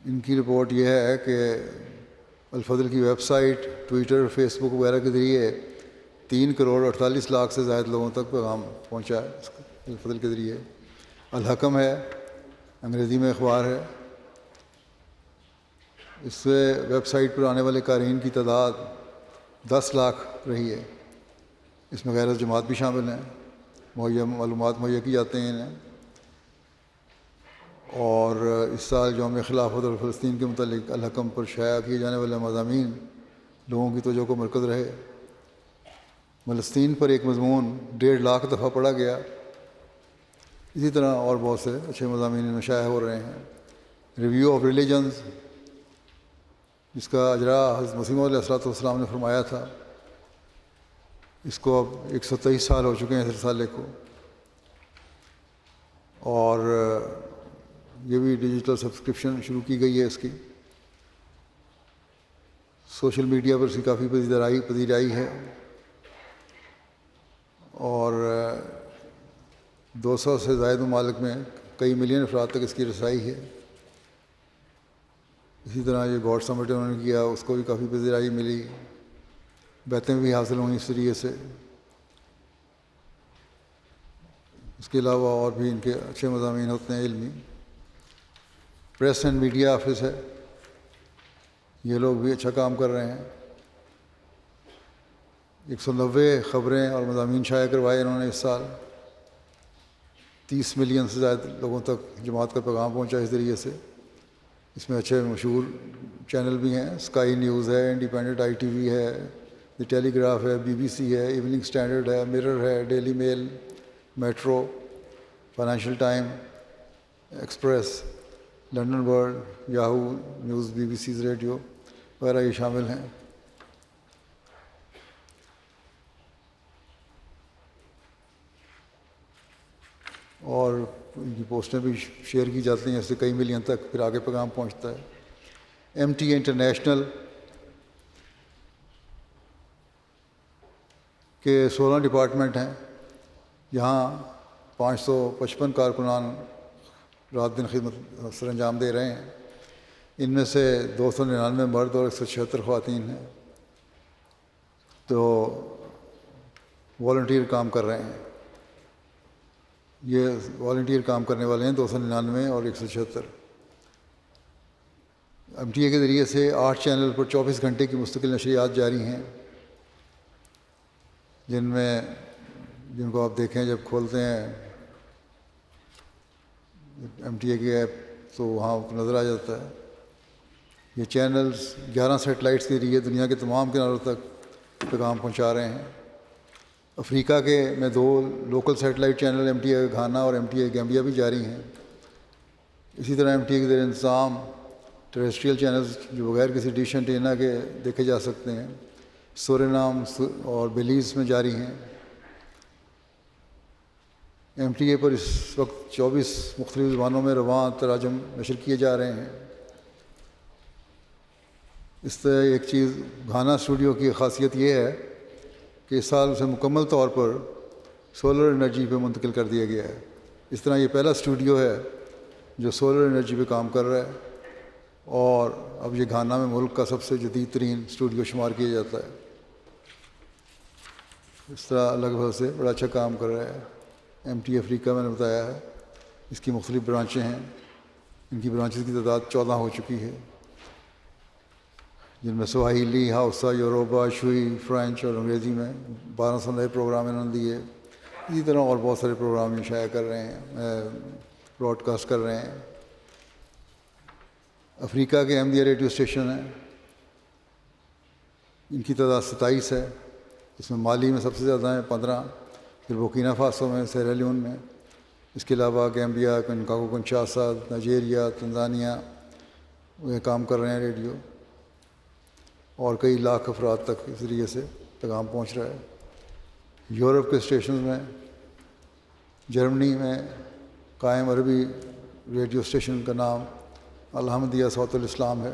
Speaker 2: ان کی رپورٹ یہ ہے کہ الفضل کی ویب سائٹ، ٹویٹر، فیس بک وغیرہ کے ذریعے 3,48,00,000 سے زائد لوگوں تک پیغام پہنچا ہے الفضل کے ذریعے۔ الحکم ہے، انگریزی میں اخبار ہے، اس سے ویب سائٹ پر آنے والے قارئین کی تعداد 10 لاکھ رہی ہے۔ اس میں غیر جماعت بھی شامل ہیں، معلومات مہیا کی جاتے ہیں انہیں۔ اور اس سال یوم خلافت اور فلسطین کے متعلق الحکم پر شائع کیے جانے والے مضامین لوگوں کی توجہ کو مرکز رہے۔ فلسطین پر ایک مضمون 1.5 لاکھ دفعہ پڑھا گیا۔ اسی طرح اور بہت سے اچھے مضامین میں شائع ہو رہے ہیں۔ ریویو آف ریلیجنز، جس کا اجرا حضرت مسیح موعود علیہ السلام نے فرمایا تھا، اس کو اب 123 سال ہو چکے ہیں اس رسالے کو، اور یہ بھی ڈیجیٹل سبسکرپشن شروع کی گئی ہے اس کی۔ سوشل میڈیا پر اس کی کافی پذیرائی ہے، اور 200 سے زائد ممالک میں کئی ملین افراد تک اس کی رسائی ہے۔ اسی طرح یہ گاڈ سمٹ انہوں نے کیا، اس کو بھی کافی پذیرائی ملی، بیعتیں بھی حاصل ہوئیں اس ذریعے سے۔ اس کے علاوہ اور بھی ان کے اچھے مضامین ہوتے ہیں علمی۔ پریس اینڈ میڈیا آفس ہے، یہ لوگ بھی اچھا کام کر رہے ہیں۔ 190 خبریں اور مضامین شائع کروائے انہوں نے اس سال۔ 30 ملین سے زائد لوگوں تک جماعت کا پیغام پہنچا اس ذریعے سے۔ اس میں اچھے مشہور چینل بھی ہیں. اسکائی نیوز ہے, انڈیپینڈنٹ آئی ٹی وی ہے, دی ٹیلی گراف ہے, بی بی سی ہے, ایوننگ اسٹینڈرڈ ہے, مرر ہے, Daily Mail, Metro, Financial Time, Express, London World, Yahoo News, B B C's radio وغیرہ یہ شامل ہیں. اور ان کی پوسٹیں بھی شیئر کی جاتی ہیں, اس سے کئی ملین تک پھر آگے پیغام پہنچتا ہے. ایم ٹی اے انٹرنیشنل کے 16 ڈپارٹمنٹ ہیں. یہاں 555 کارکنان رات دن خدمت سر انجام دے رہے ہیں. ان میں سے 299 مرد اور 176 خواتین ہیں تو والنٹیئر کام کر رہے ہیں. یہ والنٹیئر کام کرنے والے ہیں 299 اور 176. ایم ٹی اے کے ذریعے سے 8 چینل پر 24 گھنٹے کی مستقل نشریات جاری ہیں, جن کو آپ دیکھیں جب کھولتے ہیں ایم ٹی اے کی ایپ تو وہاں نظر آ جاتا ہے. یہ چینلز 11 سیٹلائٹس کے ذریعے دنیا کے تمام کناروں تک پیغام پہنچا رہے ہیں. افریقہ کے میں 2 local satellite channel M T A Ghana اور ایم ٹی اے گیمبیا بھی جاری ہیں. اسی طرح ایم ٹی اے کے زیر انتظام ٹیریسٹریل چینلز جو بغیر کسی ڈش اینٹینا کے دیکھے جا سکتے ہیں سورینام اور بیلیز میں جاری ہیں. ایم ٹی اے پر اس وقت 24 مختلف زبانوں میں رواں تراجم نشر کیے جا رہے ہیں. اس طرح ایک چیز گھانا اسٹوڈیو کی خاصیت یہ ہے کہ اس سال اسے مکمل طور پر سولر انرجی پہ منتقل کر دیا گیا ہے. اس طرح یہ پہلا اسٹوڈیو ہے جو سولر انرجی پہ کام کر رہا ہے, اور اب یہ گھانا میں ملک کا سب سے جدید ترین اسٹوڈیو شمار کیا جاتا ہے. اس طرح الگ بھگ سے بڑا اچھا کام کر رہا ہے. ایم ٹی افریقہ میں نے بتایا ہے, اس کی مختلف برانچیں ہیں. ان کی برانچز کی تعداد 14 ہو چکی ہے, جن میں سواحیلی, ہاؤسا, یوروبا, شوئی, فرینچ اور انگریزی میں 1200 نئے پروگرام انہوں نے دیے. اسی طرح اور بہت سارے پروگرام شائع کر رہے ہیں, براڈ کاسٹ کر رہے ہیں. افریقہ کے احمدیہ ریڈیو اسٹیشن ہیں, ان کی تعداد 27 ہے. اس میں مالی میں سب سے زیادہ ہیں 15, پھر بورکینا فاسو میں, سیرا لیون میں. اس کے علاوہ گیمبیا, کنکاگو کنشاسا, نائجیریا, تنزانیہ وہ کام کر رہے ہیں ریڈیو, اور کئی لاکھ افراد تک اس ذریعے سے پیغام پہنچ رہا ہے. یورپ کے اسٹیشنز میں جرمنی میں قائم عربی ریڈیو اسٹیشن کا نام الحمدیہ صوت الاسلام ہے.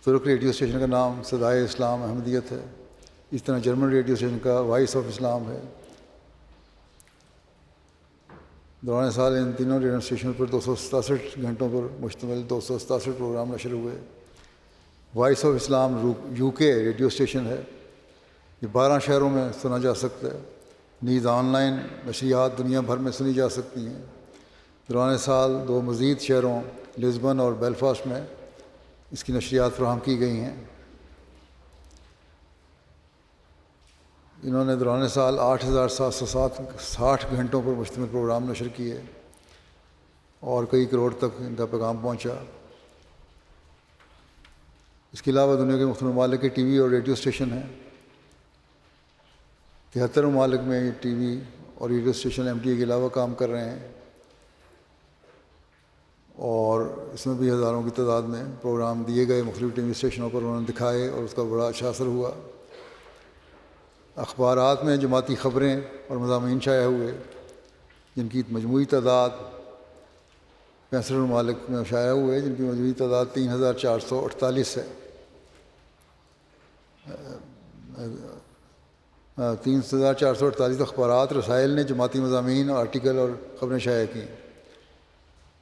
Speaker 2: ترک ریڈیو اسٹیشن کا نام صدائے اسلام احمدیت ہے. اس طرح جرمن ریڈیو اسٹیشن کا وائس آف اسلام ہے. دوران سال ان تینوں ریڈیو اسٹیشن پر 267 گھنٹوں پر مشتمل 267 پروگرام نشر ہوئے. وائس آف اسلام یو کے ریڈیو اسٹیشن ہے, یہ 12 شہروں میں سنا جا سکتا ہے. نیز آن لائن نشریات دنیا بھر میں سنی جا سکتی ہیں. دوران سال 2 مزید شہروں لزبن اور بیلفاسٹ میں اس کی نشریات فراہم کی گئی ہیں. انہوں نے دوران سال 8760 گھنٹوں پر مشتمل پروگرام نشر کیے اور کئی کروڑ تک ان کا پیغام پہنچا. اس کے علاوہ دنیا کے مختلف ممالک کے ٹی وی اور ریڈیو اسٹیشن ہیں. 73 ممالک میں یہ ٹی وی اور radio station M T A کے علاوہ کام کر رہے ہیں, اور اس میں بھی ہزاروں کی تعداد میں پروگرام دیے گئے. مختلف ٹی وی اسٹیشنوں پر انہوں نے دکھائے اور اس کا بڑا اچھا اثر ہوا. اخبارات میں جماعتی خبریں اور مضامین شائع ہوئے, جن کی مجموعی تعداد 65 ممالک میں شائع ہوئے, جن کی مجموعی تعداد 3448 ہے. 3448 اخبارات رسائل نے جماعتی مضامین اور آرٹیکل اور خبریں شائع کیں,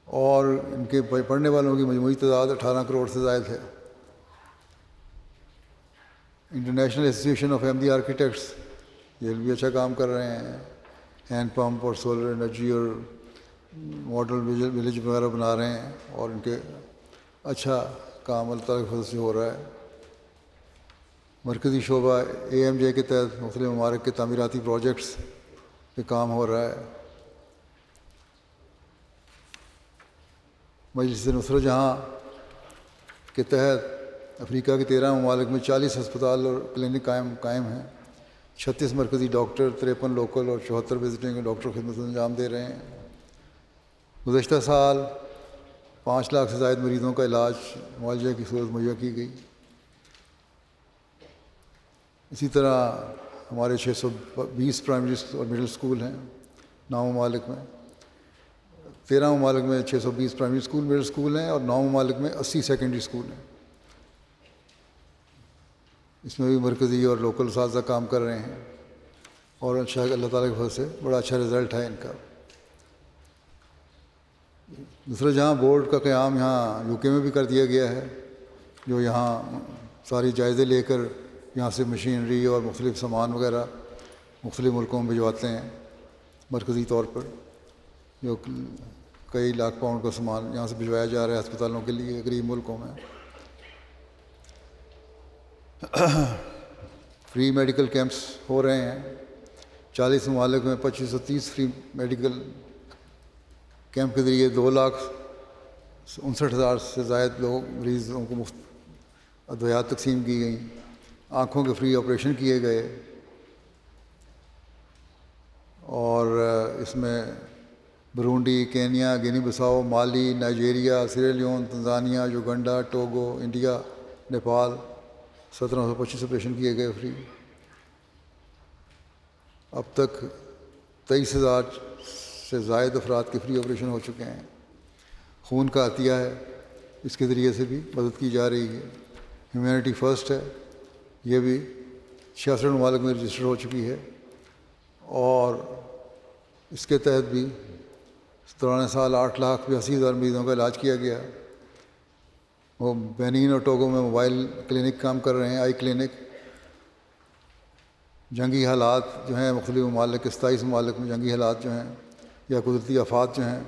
Speaker 2: اور ان کے پڑھنے والوں کی مجموعی تعداد 18 کروڑ سے زائد ہے. International association of Ahmadi architects یہ بھی اچھا کام کر رہے ہیں. ہینڈ پمپ اور سولر انرجی اور ماڈل ولیج وغیرہ بنا رہے ہیں, اور ان کے اچھا کام اللہ تعالیٰ کے فضل سے ہو رہا ہے. مرکزی شعبہ اے ایم جے کے تحت مختلف ممالک کے تعمیراتی پروجیکٹس پہ کام ہو رہا ہے. مجلس نصرت جہاں کے تحت افریقہ کے 13 ممالک میں 40 ہسپتال اور کلینک قائم ہیں. 36 مرکزی ڈاکٹر، 53 لوکل اور 74 وزٹنگ ڈاکٹر خدمت انجام دے رہے ہیں. گزشتہ سال 5 لاکھ سے زائد مریضوں کا علاج معالجہ کی صورت مہیا کی گئی. اسی طرح ہمارے 620 پرائمری اور مڈل اسکول ہیں 9 ممالک میں. 13 ممالک میں 620 پرائمری اسکول مڈل اسکول ہیں اور 9 ممالک میں 80 سیکنڈری اسکول ہیں. اس میں بھی مرکزی اور لوکل اساتذہ کام کر رہے ہیں اور اللہ تعالیٰ کے فضل سے بڑا اچھا رزلٹ ہے ان کا. نصرت جہاں بورڈ کا قیام یہاں یو کے میں بھی کر دیا گیا ہے، جو یہاں ساری جائزے لے کر یہاں سے مشینری اور مختلف سامان وغیرہ مختلف ملکوں میں بھجواتے ہیں مرکزی طور پر، جو کئی لاکھ پاؤنڈ کا سامان یہاں سے بھجوایا جا رہا ہے ہسپتالوں کے لیے غریب ملکوں میں. فری میڈیکل کیمپس ہو رہے ہیں 40 ممالک میں. 2530 فری میڈیکل کیمپ کے ذریعے 2,59,000 سے زائد مریضوں کو مفت ادویات تقسیم کی گئیں. آنکھوں کے فری آپریشن کیے گئے اور اس میں Burundi, Kenya, Guinea Bissau, Mali, Nigeria, Sierra Leone, Tanzania, Uganda, Togo, India, Nepal 1725 operation کیے گئے فری. اب تک 23,000 سے زائد افراد کے فری آپریشن ہو چکے ہیں. خون کا عطیہ ہے، اس کے ذریعے سے بھی مدد کی جا رہی ہے. ہیومینٹی فرسٹ ہے، یہ بھی 66 ممالک میں رجسٹر ہو چکی ہے اور اس کے تحت بھی دوران سال 8,82,000 مریضوں کا علاج کیا گیا. وہ بینین اور ٹوگو میں موبائل کلینک کام کر رہے ہیں، آئی کلینک. جنگی حالات جو ہیں مختلف ممالک 27 ممالک میں جنگی حالات جو ہیں یا قدرتی آفات جو ہیں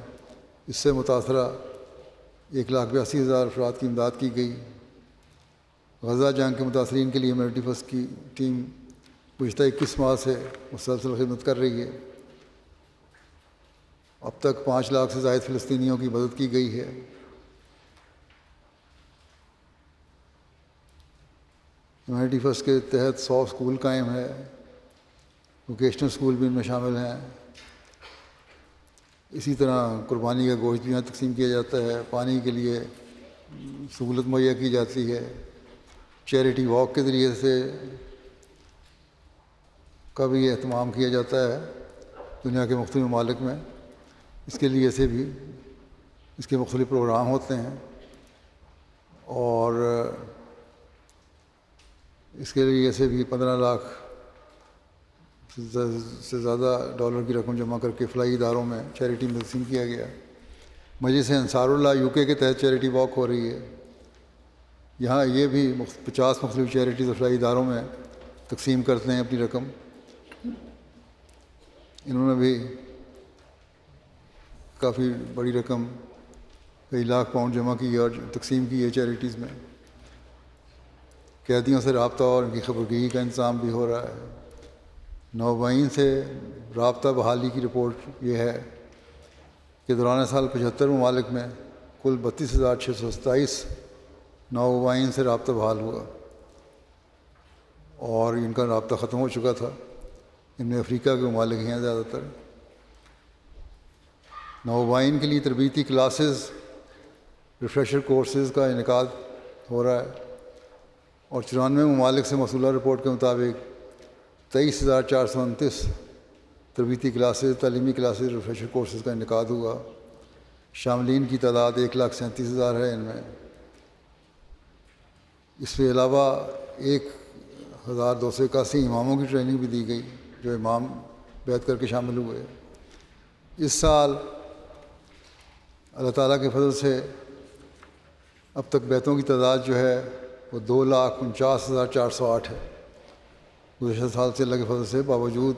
Speaker 2: اس سے متاثرہ 1,82,000 افراد کی امداد کی گئی. غزہ جنگ کے متاثرین کے لیے ہیومینٹی فرسٹ کی ٹیم گزشتہ 21 ماہ سے مسلسل خدمت کر رہی ہے. اب تک 5 لاکھ سے زائد فلسطینیوں کی مدد کی گئی ہے. ہیومینٹی فرسٹ کے تحت 100 اسکول قائم ہے، ووکیشنل اسکول بھی ان میں شامل ہیں. اسی طرح قربانی کا گوشت بھی یہاں تقسیم کیا جاتا ہے. پانی کے لیے سہولت مہیا کی جاتی ہے. چیریٹی واک کے ذریعے سے کا بھی اہتمام کیا جاتا ہے دنیا کے مختلف ممالک میں. اس کے لیے سے بھی اس کے مختلف پروگرام ہوتے ہیں اور اس کے لیے سے بھی 15 لاکھ سے زیادہ ڈالر کی رقم جمع کر کے فلاحی اداروں میں چیریٹی میں تقسیم کیا گیا. مجلس انصار اللہ یو کے تحت چیریٹی واک ہو رہی ہے. یہاں یہ بھی 50 مختلف چیریٹیز اور فلاحی اداروں میں تقسیم کرتے ہیں اپنی رقم. انہوں نے بھی کافی بڑی رقم کئی لاکھ پاؤنڈ جمع کی اور تقسیم کی ہے چیریٹیز میں. قیدیوں سے رابطہ اور ان کی خبرگیری کا انتظام بھی ہو رہا ہے. نوبائین سے رابطہ بحالی کی رپورٹ یہ ہے کہ دوران سال 75 ممالک میں کل 32,627 نوبائین سے رابطہ بحال ہوا اور ان کا رابطہ ختم ہو چکا تھا. ان میں افریقہ کے ممالک ہیں زیادہ تر. نوبائین کے لیے تربیتی کلاسز، ریفریشر کورسز کا انعقاد ہو رہا ہے اور 94 ممالک سے موصولہ رپورٹ کے مطابق 23,429 تربیتی کلاسز، تعلیمی کلاسز، ریفریشر کورسز کا انعقاد ہوا. شاملین کی تعداد 1,37,000 ہے ان میں. اس کے علاوہ 1,281 اماموں کی ٹریننگ بھی دی گئی جو امام بیعت کر کے شامل ہوئے. اس سال اللہ تعالیٰ کے فضل سے اب تک بیعتوں کی تعداد جو ہے وہ 2,49,408 ہے. گزشتہ سال سے اللہ کے فضل سے باوجود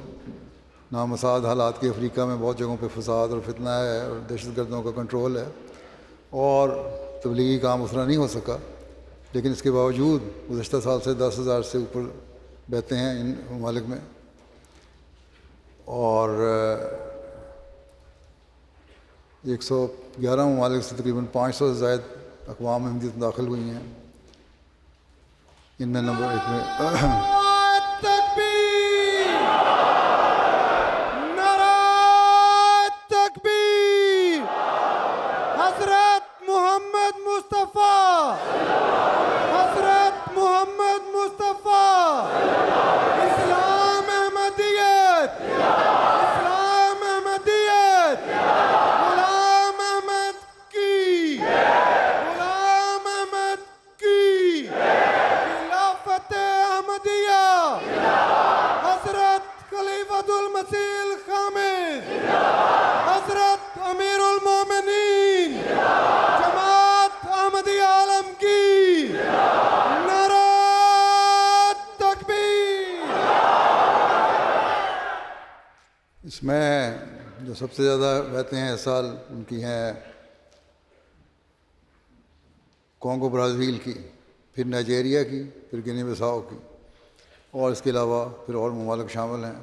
Speaker 2: نامساعد حالات کے افریقہ میں بہت جگہوں پہ فساد اور فتنہ ہے اور دہشت گردوں کا کنٹرول ہے اور تبلیغی کام اس طرح نہیں ہو سکا، لیکن اس کے باوجود گزشتہ سال سے 10,000 سے اوپر بیعتیں ہیں ان ممالک میں. اور 111 ممالک سے تقریباً 500 سے زائد اقوام احمدیت داخل ہوئی ہیں. ان میں نمبر 1 میں
Speaker 4: تکبیر، نعرہ تکبیر، حضرت محمد مصطفیٰ، حضرت محمد مصطفیٰ، اسلام احمدیت، اسلام احمدیت، غلام احمد کی، غلام احمد کی، خلافت احمدیہ، حضرت خلیفۃ المسیح الخامس، حضرت امیر المومنین، جماعت احمدیہ عالم کی، نعرہ تکبیر.
Speaker 2: اس میں جو سب سے زیادہ بیعتیں ہیں اس سال ان کی ہیں کانگو برازیل کی، پھر نائجیریا کی، پھر گنی بساؤ کی، اور اس کے علاوہ پھر اور ممالک شامل ہیں.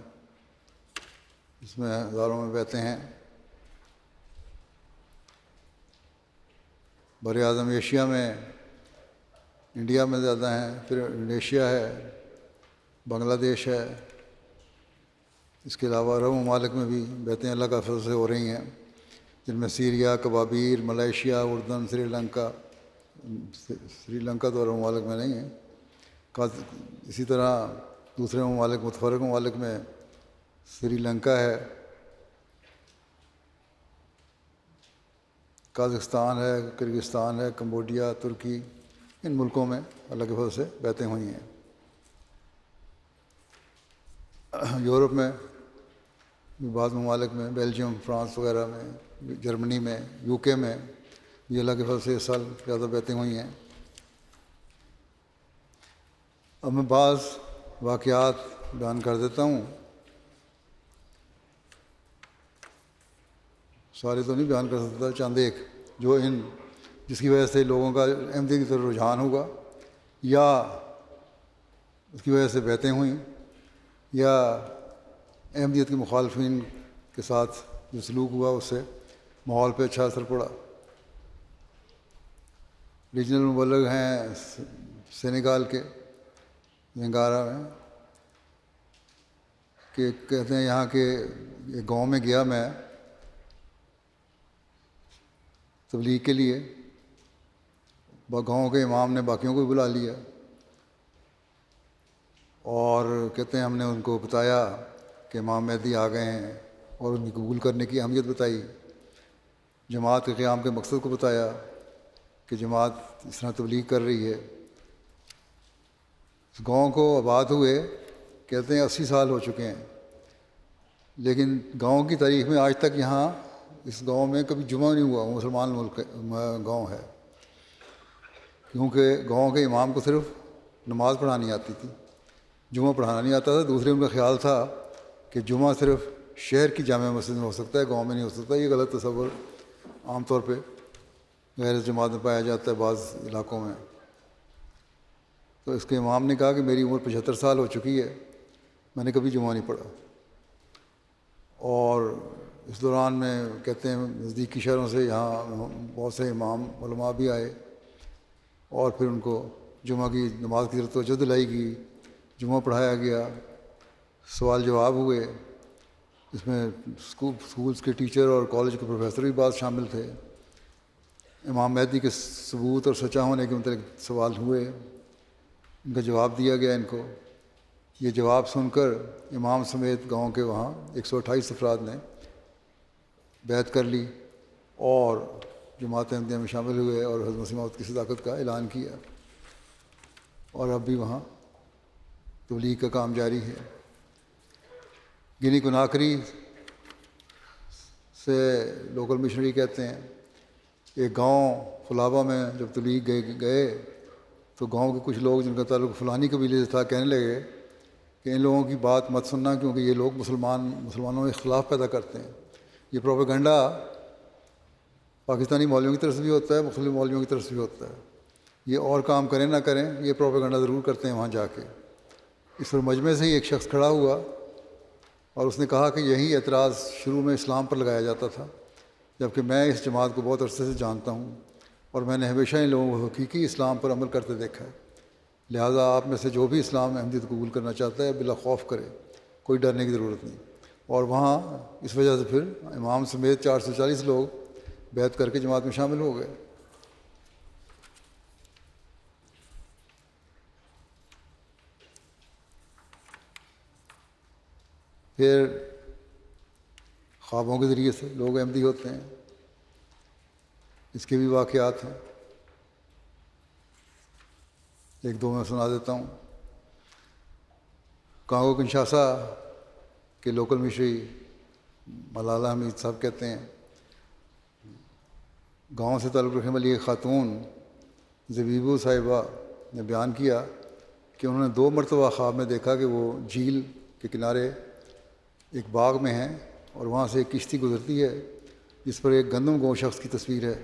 Speaker 2: اس میں ہزاروں میں بیعتیں ہیں. بر اعظم ایشیا میں انڈیا میں زیادہ ہیں، پھر انڈونیشیا ہے، بنگلہ دیش ہے. اس کے علاوہ عرب ممالک میں بھی بیعتیں اللہ کا فضل سے ہو رہی ہیں، جن میں سیریا، کبابیر، ملائیشیا، اردن، سری لنکا. سری لنکا تو عرب ممالک میں نہیں ہے. اسی طرح دوسرے ممالک، متفرق ممالک میں سری لنکا ہے، قازقستان ہے، کرغزستان ہے، کمبوڈیا، ترکی. ان ملکوں میں اللہ کے فضل سے بیعتیں ہوئی ہیں. یورپ میں بعض ممالک میں، بیلجیم، فرانس وغیرہ میں، جرمنی میں، یو کے میں یہ اللہ کے فضل سے اس سال زیادہ بیعتیں ہوئی ہیں. اب میں بعض واقعات بیان کر دیتا ہوں، سارے تو نہیں بیان کر سکتا، چند ایک جو جس کی وجہ سے لوگوں کا احمدیت کی طرف رجحان ہوگا، یا اس کی وجہ سے بیعتیں ہوئیں، یا احمدیت کے مخالفین کے ساتھ جو سلوک ہوا اس سے ماحول پہ اچھا اثر پڑا. ریجنل مبلغ ہیں سینیگال کے زنگارا میں، کہ کہتے ہیں یہاں کے ایک گاؤں میں گیا میں تبلیغ کے لیے. گاؤں کے امام نے باقیوں کو بھی بلا لیا، اور کہتے ہیں ہم نے ان کو بتایا کہ امام مہدی آ گئے ہیں، اور ان کی قبول کرنے کی اہمیت بتائی. جماعت کے قیام کے مقصد کو بتایا کہ جماعت اس طرح تبلیغ کر رہی ہے. اس گاؤں کو آباد ہوئے کہتے ہیں 80 سال ہو چکے ہیں، لیکن گاؤں کی تاریخ میں آج تک یہاں اس گاؤں میں کبھی جمعہ نہیں ہوا. مسلمان ملک گاؤں ہے، کیونکہ گاؤں کے امام کو صرف نماز پڑھانی آتی تھی، جمعہ پڑھانا نہیں آتا تھا. دوسرے ان کا خیال تھا کہ جمعہ صرف شہر کی جامع مسجد میں ہو سکتا ہے، گاؤں میں نہیں ہو سکتا. یہ غلط تصور عام طور پہ غیر جماعت میں پایا جاتا ہے بعض علاقوں میں. تو اس کے امام نے کہا کہ میری عمر 75 سال ہو چکی ہے، میں نے کبھی جمعہ نہیں پڑھا. اور اس دوران میں کہتے ہیں نزدیکی شہروں سے یہاں بہت سے امام علماء بھی آئے، اور پھر ان کو جمعہ کی نماز کی طرف توجہ دلائی گئی، جمعہ پڑھایا گیا، سوال جواب ہوئے. اس میں اسکولس کے ٹیچر اور کالج کے پروفیسر بھی بعض شامل تھے. امام مہدی کے ثبوت اور سچا ہونے کے متعلق سوال ہوئے، ان کا جواب دیا گیا ان کو. یہ جواب سن کر امام سمیت گاؤں کے وہاں 128 افراد نے بیعت کر لی اور جماعت احمدیہ میں شامل ہوئے اور حضرت مسیح موعود کی صداقت کا اعلان کیا. اور اب بھی وہاں تبلیغ کا کام جاری ہے. گنی کناکری سے لوکل مشنری کہتے ہیں، ایک گاؤں فلابا میں جب تبلیغ گئے تو گاؤں کے کچھ لوگ جن کا تعلق فلانی قبیلے سے تھا کہنے لگے کہ ان لوگوں کی بات مت سننا، کیونکہ یہ لوگ مسلمانوں میں اختلاف پیدا کرتے ہیں. یہ پروپیگنڈا پاکستانی مولویوں کی طرف سے بھی ہوتا ہے، مختلف مولویوں کی طرف سے بھی ہوتا ہے. یہ اور کام کریں نہ کریں، یہ پروپیگنڈا ضرور کرتے ہیں وہاں جا کے. اس پر مجمع سے ہی ایک شخص کھڑا ہوا اور اس نے کہا کہ یہی اعتراض شروع میں اسلام پر لگایا جاتا تھا، جبکہ میں اس جماعت کو بہت عرصے سے جانتا ہوں اور میں نے ہمیشہ ان لوگوں کو حقیقی اسلام پر عمل کرتے دیکھا ہے. لہٰذا آپ میں سے جو بھی اسلام احمدیت قبول کرنا چاہتا ہے بلا خوف کرے، کوئی ڈرنے کی ضرورت نہیں. اور وہاں اس وجہ سے پھر امام سمیت 440 لوگ بیعت کر کے جماعت میں شامل ہو گئے. پھر خوابوں کے ذریعے سے لوگ احمدی ہوتے ہیں، اس کے بھی واقعات ہیں. ایک دو میں سنا دیتا ہوں. کانگو کنشاسا کے لوکل مشری ملالہ حمید صاحب کہتے ہیں گاؤں سے تعلق رکھنے والی ایک خاتون زبیبو صاحبہ نے بیان کیا کہ انہوں نے 2 مرتبہ خواب میں دیکھا کہ وہ جھیل کے کنارے ایک باغ میں ہیں اور وہاں سے ایک کشتی گزرتی ہے جس پر ایک گندم گو شخص کی تصویر ہے.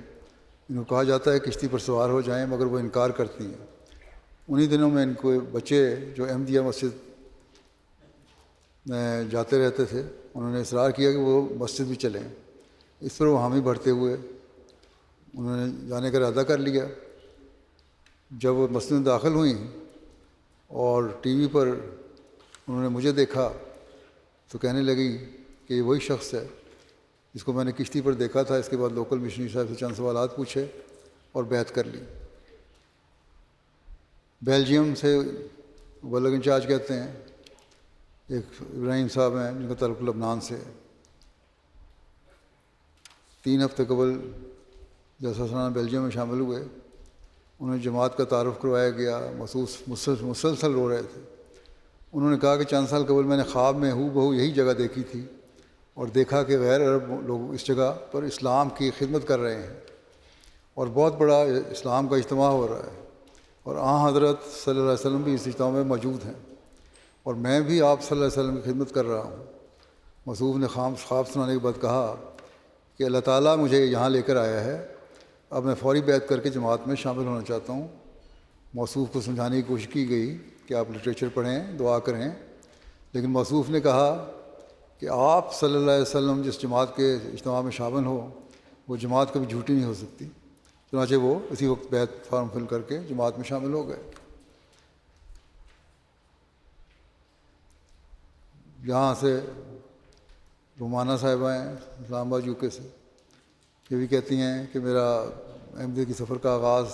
Speaker 2: ان کو کہا جاتا ہے کشتی پر سوار ہو جائیں، مگر وہ انکار کرتی ہیں. انہی دنوں میں ان کو بچے جو احمدیہ مسجد میں جاتے رہتے تھے انہوں نے اصرار کیا کہ وہ مسجد بھی چلیں. اس پر وہ حامی بھرتے ہوئے انہوں نے جانے کا ارادہ کر لیا. جب وہ مسجد میں داخل ہوئیں اور ٹی وی پر انہوں نے مجھے دیکھا تو کہنے لگی کہ یہ وہی شخص ہے جس کو میں نے کشتی پر دیکھا تھا. اس کے بعد لوکل مشنری صاحب سے چند سوالات پوچھے اور بیعت کر لی. بیلجیم سے مبلغ انچارج کہتے ہیں ایک ابراہیم صاحب ہیں جن کا تعلق لبنان سے. 3 ہفتے قبل جلسہ سالانہ بیلجیم میں شامل ہوئے. انہیں جماعت کا تعارف کروایا گیا. مسلسل رو رہے تھے. انہوں نے کہا کہ چند سال قبل میں نے خواب میں ہو بہو یہی جگہ دیکھی تھی اور دیکھا کہ غیر عرب لوگ اس جگہ پر اسلام کی خدمت کر رہے ہیں اور بہت بڑا اسلام کا اجتماع ہو رہا ہے اور حضرت صلی اللہ علیہ وسلم بھی اس اجتماع میں موجود ہیں اور میں بھی آپ صلی اللہ علیہ وسلم کی خدمت کر رہا ہوں. مصعوف نے خواب سنانے کے بعد کہا کہ اللہ تعالیٰ مجھے یہاں لے کر آیا ہے، اب میں فوری بیعت کر کے جماعت میں شامل ہونا چاہتا ہوں. موصوف کو سمجھانے کی کوشش کی گئی کہ آپ لٹریچر پڑھیں، دعا کریں، لیکن موصوف نے کہا کہ آپ صلی اللہ علیہ وسلم جس جماعت کے اجتماع میں شامل ہو وہ جماعت کبھی جھوٹی نہیں ہو سکتی. چنانچہ وہ اسی وقت بیعت فارم فل کر کے جماعت میں شامل ہو گئے. یہاں سے رومانہ صاحبہ ہیں اسلام آباد UK سے. یہ بھی کہتی ہیں کہ میرا احمدیت کی سفر کا آغاز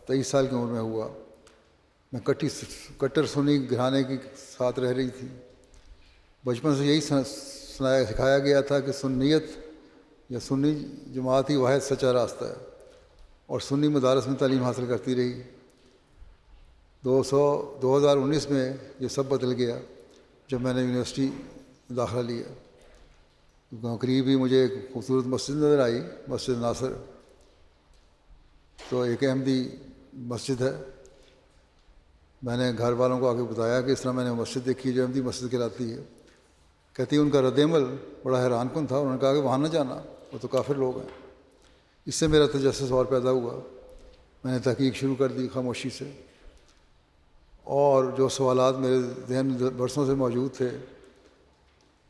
Speaker 2: 23 سال کی عمر میں ہوا. میں کٹر سنی گھرانے کے ساتھ رہ رہی تھی. بچپن سے یہی سکھایا گیا تھا کہ سنیت یا سنی جماعت ہی واحد سچا راستہ ہے اور سنی مدارس میں تعلیم حاصل کرتی رہی. 2019 میں یہ سب بدل گیا جب میں نے یونیورسٹی میں داخلہ لیا. قریب ہی مجھے ایک خوبصورت مسجد نظر آئی، مسجد ناصر. تو ایک احمدی مسجد ہے. میں نے گھر والوں کو آگے بتایا کہ اس طرح میں نے مسجد دیکھی جو احمدی مسجد کہلاتی ہے. کہتی ہے ان کا رد عمل بڑا حیران کن تھا. انہوں نے کہا کہ وہاں نہ جانا، وہ تو کافر لوگ ہیں. اس سے میرا تجسس اور پیدا ہوا. میں نے تحقیق شروع کر دی خاموشی سے اور جو سوالات میرے ذہن میں برسوں سے موجود تھے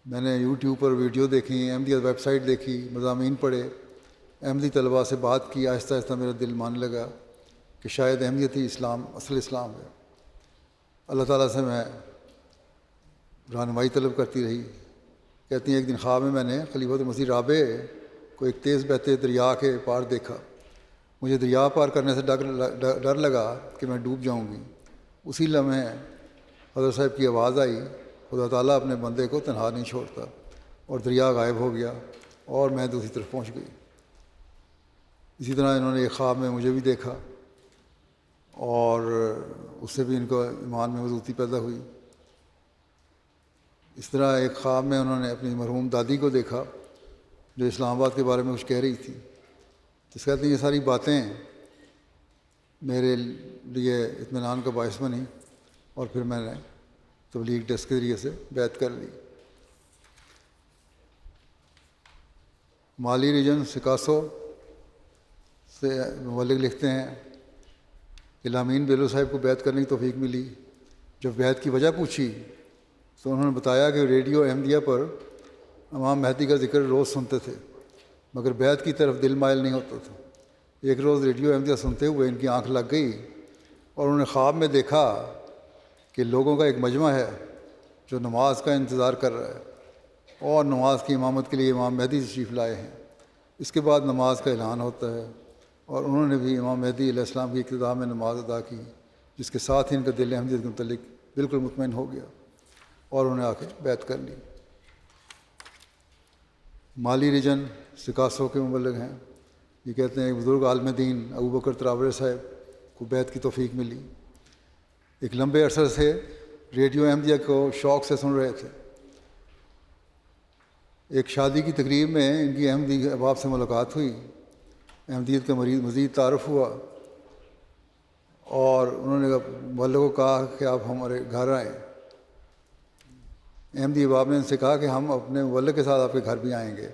Speaker 2: میں نے YouTube پر ویڈیو دیکھی، احمدیہ ویب سائٹ دیکھی، مضامین پڑھے، احمدی طلباء سے بات کی. آہستہ آہستہ میرا دل ماننے لگا کہ شاید احمدیت ہی اصل اسلام ہے. اللہ تعالیٰ سے میں رہنمائی طلب کرتی رہی. کہتی ہیں ایک دن خواب میں نے خلیفۃ المسیح رابع کو ایک تیز بہتے دریا کے پار دیکھا. مجھے دریا پار کرنے سے ڈر لگا کہ میں ڈوب جاؤں گی. اسی لمحے حضرت صاحب کی آواز آئی، خدا تعالیٰ اپنے بندے کو تنہا نہیں چھوڑتا، اور دریا غائب ہو گیا اور میں دوسری طرف پہنچ گئی. اسی طرح انہوں نے ایک خواب میں مجھے بھی دیکھا اور اس سے بھی ان کو ایمان میں مضبوطی پیدا ہوئی. اس طرح ایک خواب میں انہوں نے اپنی مرحوم دادی کو دیکھا جو اسلام آباد کے بارے میں کچھ کہہ رہی تھی. اس کہتے ہیں یہ ساری باتیں میرے لیے اطمینان کا باعث بنی اور پھر میں نے تبلیغ ڈیسک کے ذریعے سے بیعت کر لی. مالی ریجن سکاسو سے مبلغ لکھتے ہیں کہ لامین بیلو صاحب کو بیعت کرنے کی توفیق ملی. جب بیعت کی وجہ پوچھی تو انہوں نے بتایا کہ ریڈیو احمدیہ پر امام مہدی کا ذکر روز سنتے تھے مگر بیعت کی طرف دل مائل نہیں ہوتا تھا۔ ایک روز ریڈیو احمدیہ سنتے ہوئے ان کی آنکھ لگ گئی اور انہوں نے خواب میں دیکھا کہ لوگوں کا ایک مجمع ہے جو نماز کا انتظار کر رہا ہے اور نماز کی امامت کے لیے امام مہدی تشریف لائے ہیں۔ اس کے بعد نماز کا اعلان ہوتا ہے اور انہوں نے بھی امام مہدی علیہ السلام کی ابتدا میں نماز ادا کی، جس کے ساتھ ہی ان کا دل احمدیت کے متعلق بالکل مطمئن ہو گیا اور انہوں نے آ کے بیعت کر لی۔ مالی ریجن سکاسو کے مبلغ ہیں، یہ کہتے ہیں کہ بزرگ عالم دین ابو بکر تراورے صاحب کو بیعت کی توفیق ملی۔ ایک لمبے عرصے سے ریڈیو احمدیہ کو شوق سے سن رہے تھے۔ ایک شادی کی تقریب میں ان کی احمدی احباب سے ملاقات ہوئی، احمدیت کا مزید تعارف ہوا اور انہوں نے مبلغ کو کہا کہ آپ ہمارے گھر آئیں۔ احمدی احباب نے ان سے کہا کہ ہم اپنے مبلغ کے ساتھ آپ کے گھر بھی آئیں گے۔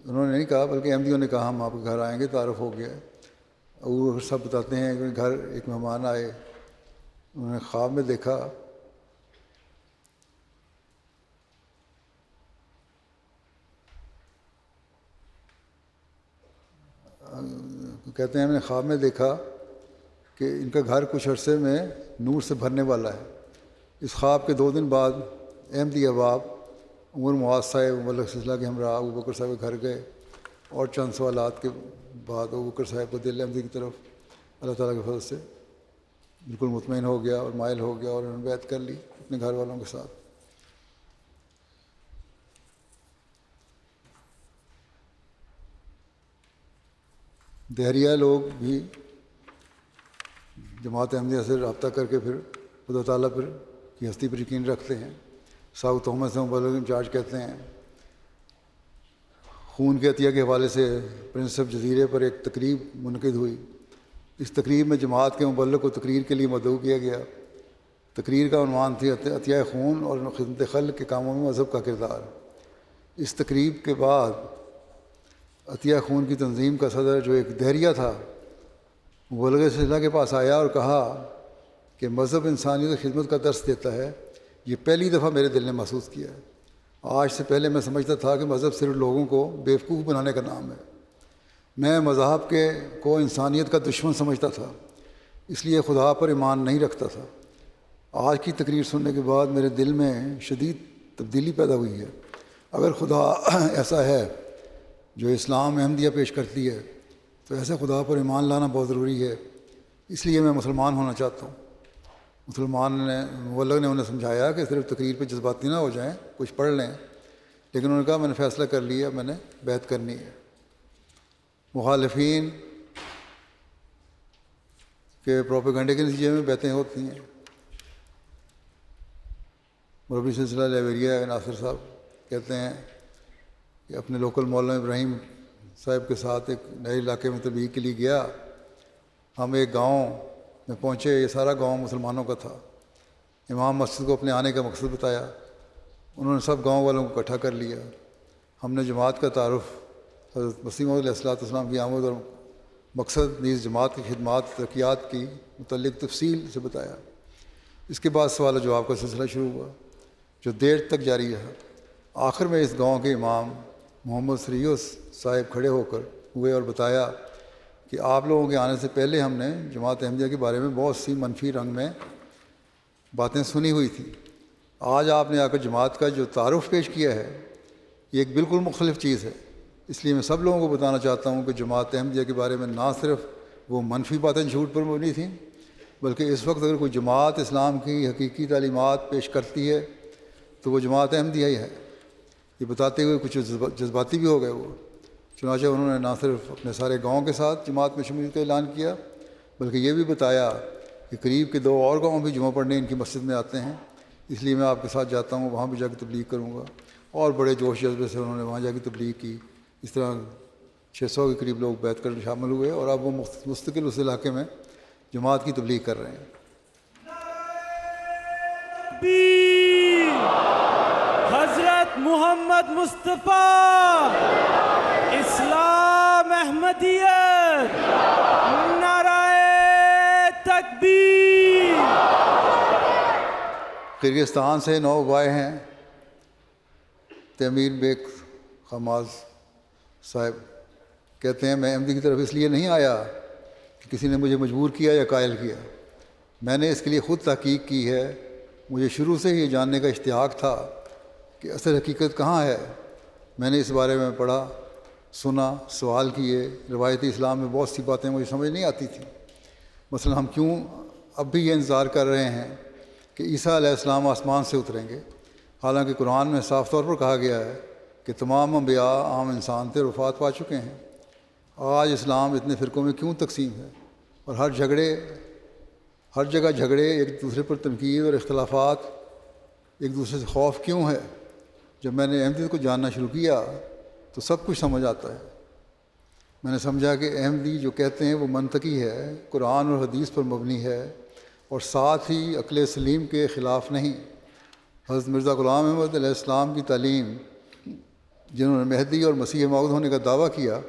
Speaker 2: انہوں نے نہیں کہا بلکہ احمدیوں نے کہا ہم آپ کے گھر آئیں گے، تعارف ہو گیا۔ وہ سب بتاتے ہیں کہ گھر ایک مہمان آئے، انہوں نے خواب میں دیکھا کہتے ہیں ہم نے خواب میں دیکھا کہ ان کا گھر کچھ عرصے میں نور سے بھرنے والا ہے۔ اس خواب کے 2 دن بعد احمدی احباب عمر معاذ صاحب مبلغ سلسلہ کے ہمراہ ابو بکر صاحب کے گھر گئے اور چند سوالات کے بعد ابو بکر صاحب کو دل احمدی کی طرف اللہ تعالیٰ کے فضل سے بالکل مطمئن ہو گیا اور مائل ہو گیا اور انہوں نے بیعت کر لی اپنے گھر والوں کے ساتھ۔ دہریہ لوگ بھی جماعت احمدیہ سے رابطہ کر کے پھر خدا تعالیٰ پر کی ہستی پر یقین رکھتے ہیں۔ ساؤتھ تہمت سے مبلغ انچارج کہتے ہیں خون کے عطیہ کے حوالے سے پرنسپ جزیرے پر ایک تقریب منعقد ہوئی۔ اس تقریب میں جماعت کے مبلغ کو تقریر کے لیے مدعو کیا گیا۔ تقریر کا عنوان تھی عطیہ خون اور خدمت خلق کے کاموں میں مذہب کا کردار۔ اس تقریب کے بعد عطیہ خون کی تنظیم کا صدر جو ایک دہریہ تھا مبلغ سلسلہ کے پاس آیا اور کہا کہ مذہب انسانیت کی خدمت کا درس دیتا ہے، یہ پہلی دفعہ میرے دل نے محسوس کیا ہے۔ آج سے پہلے میں سمجھتا تھا کہ مذہب صرف لوگوں کو بیوقوف بنانے کا نام ہے۔ میں مذہب کو انسانیت کا دشمن سمجھتا تھا، اس لیے خدا پر ایمان نہیں رکھتا تھا۔ آج کی تقریر سننے کے بعد میرے دل میں شدید تبدیلی پیدا ہوئی ہے۔ اگر خدا ایسا ہے جو اسلام احمدیہ پیش کرتی ہے تو ایسے خدا پر ایمان لانا بہت ضروری ہے۔ اس لیے میں مسلمان ہونا چاہتا ہوں۔ مبلغ نے انہیں سمجھایا کہ صرف تقریر پہ جذباتی نہ ہو جائیں، کچھ پڑھ لیں، لیکن انہوں نے کہا میں نے فیصلہ کر لیا، میں نے بیعت کرنی ہے۔ مخالفین کے پروپیگنڈے کے نتیجے میں بیعتیں ہوتی ہیں۔ مربی سلسلہ لائبیریا ناصر صاحب کہتے ہیں کہ اپنے لوکل مولانا ابراہیم صاحب کے ساتھ ایک نئے علاقے میں تبلیغ کے لیے گیا۔ ہم ایک گاؤں میں پہنچے، یہ سارا گاؤں مسلمانوں کا تھا۔ امام مسجد کو اپنے آنے کا مقصد بتایا، انہوں نے سب گاؤں والوں کو اکٹھا کر لیا۔ ہم نے جماعت کا تعارف حضرت مسیح موعود علیہ السلام کی آمد اور مقصد نیز جماعت کی خدمات ترقیات کی متعلق تفصیل سے بتایا۔ اس کے بعد سوال و جواب کا سلسلہ شروع ہوا جو دیر تک جاری رہا۔ آخر میں اس گاؤں کے امام محمد سریوس صاحب کھڑے ہو کر ہوئے اور بتایا کہ آپ لوگوں کے آنے سے پہلے ہم نے جماعت احمدیہ کے بارے میں بہت سی منفی رنگ میں باتیں سنی ہوئی تھیں۔ آج آپ نے آ کر جماعت کا جو تعارف پیش کیا ہے یہ ایک بالکل مختلف چیز ہے۔ اس لیے میں سب لوگوں کو بتانا چاہتا ہوں کہ جماعت احمدیہ کے بارے میں نہ صرف وہ منفی باتیں جھوٹ پر مبنی تھیں، بلکہ اس وقت اگر کوئی جماعت اسلام کی حقیقی تعلیمات پیش کرتی ہے تو وہ جماعت احمدیہ ہی ہے۔ یہ بتاتے ہوئے کچھ جذباتی بھی ہو گئے وہ، چنانچہ انہوں نے نہ صرف اپنے سارے گاؤں کے ساتھ جماعت میں شمولیت کا اعلان کیا بلکہ یہ بھی بتایا کہ قریب کے 2 اور گاؤں بھی جمعہ پڑھنے ان کی مسجد میں آتے ہیں، اس لیے میں آپ کے ساتھ جاتا ہوں، وہاں بھی جا کے تبلیغ کروں گا۔ اور بڑے جوش جذبے سے انہوں نے وہاں جا کے تبلیغ کی۔ اس طرح 600 کے قریب لوگ بیعت کر شامل ہوئے اور اب وہ مستقل اس علاقے میں جماعت کی تبلیغ کر رہے ہیں۔
Speaker 5: حضرت محمد مصطفیٰ اسلام احمدیت نعرہ تکبیر۔
Speaker 2: کرغزستان سے 9 بھائی ہیں، تیمیر بیگ خماز صاحب کہتے ہیں میں احمدی کی طرف اس لیے نہیں آیا کہ کسی نے مجھے مجبور کیا یا قائل کیا، میں نے اس کے لیے خود تحقیق کی ہے۔ مجھے شروع سے ہی یہ جاننے کا اشتیاق تھا کہ اصل حقیقت کہاں ہے۔ میں نے اس بارے میں پڑھا، سنا، سوال کیے۔ روایتی اسلام میں بہت سی باتیں مجھے سمجھ نہیں آتی تھیں۔ مثلا ہم کیوں اب بھی یہ انتظار کر رہے ہیں کہ عیسیٰ علیہ السلام آسمان سے اتریں گے، حالانکہ قرآن میں صاف طور پر کہا گیا ہے کہ تمام انبیاء عام انسان تھے اور وفات پا چکے ہیں۔ آج اسلام اتنے فرقوں میں کیوں تقسیم ہے، اور ہر جگہ جھگڑے، ایک دوسرے پر تنقید اور اختلافات، ایک دوسرے سے خوف کیوں ہے؟ جب میں نے احمدیت کو جاننا شروع کیا تو سب کچھ سمجھ آتا ہے۔ میں نے سمجھا کہ احمدی جو کہتے ہیں وہ منطقی ہے، قرآن اور حدیث پر مبنی ہے، اور ساتھ ہی عقل سلیم کے خلاف نہیں۔ حضرت مرزا غلام احمد علیہ السلام کی تعلیم، جنہوں نے مہدی اور مسیح موعود ہونے کا دعویٰ کیا،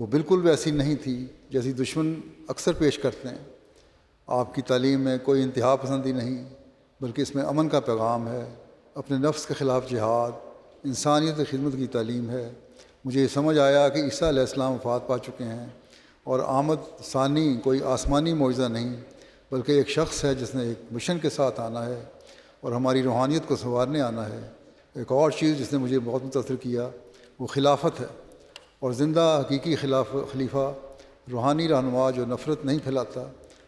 Speaker 2: وہ بالکل ویسی نہیں تھی جیسی دشمن اکثر پیش کرتے ہیں۔ آپ کی تعلیم میں کوئی انتہا پسندی نہیں، بلکہ اس میں امن کا پیغام ہے، اپنے نفس کے خلاف جہاد، انسانیت کی خدمت کی تعلیم ہے۔ مجھے یہ سمجھ آیا کہ عیسیٰ علیہ السلام وفات پا چکے ہیں، اور آمد ثانی کوئی آسمانی معجزہ نہیں، بلکہ ایک شخص ہے جس نے ایک مشن کے ساتھ آنا ہے اور ہماری روحانیت کو سنوارنے آنا ہے۔ ایک اور چیز جس نے مجھے بہت متاثر کیا وہ خلافت ہے، اور زندہ حقیقی خلیفہ روحانی رہنما جو نفرت نہیں پھیلاتا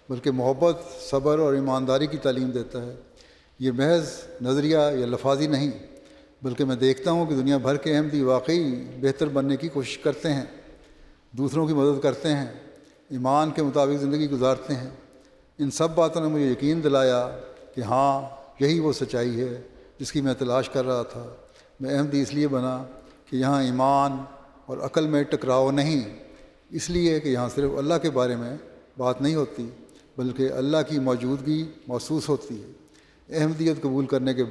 Speaker 2: بلکہ محبت، صبر اور ایمانداری کی تعلیم دیتا ہے۔ یہ محض نظریہ یا لفاظی نہیں، بلکہ میں دیکھتا ہوں کہ دنیا بھر کے احمدی واقعی بہتر بننے کی کوشش کرتے ہیں، دوسروں کی مدد کرتے ہیں، ایمان کے مطابق زندگی گزارتے ہیں۔ ان سب باتوں نے مجھے یقین دلایا کہ ہاں، یہی وہ سچائی ہے جس کی میں تلاش کر رہا تھا۔ میں احمدی اس لیے بنا کہ یہاں ایمان اور عقل میں ٹکراؤ نہیں، اس لیے کہ یہاں صرف اللہ کے بارے میں بات نہیں ہوتی بلکہ اللہ کی موجودگی محسوس ہوتی ہے۔ احمدیت قبول کرنے کے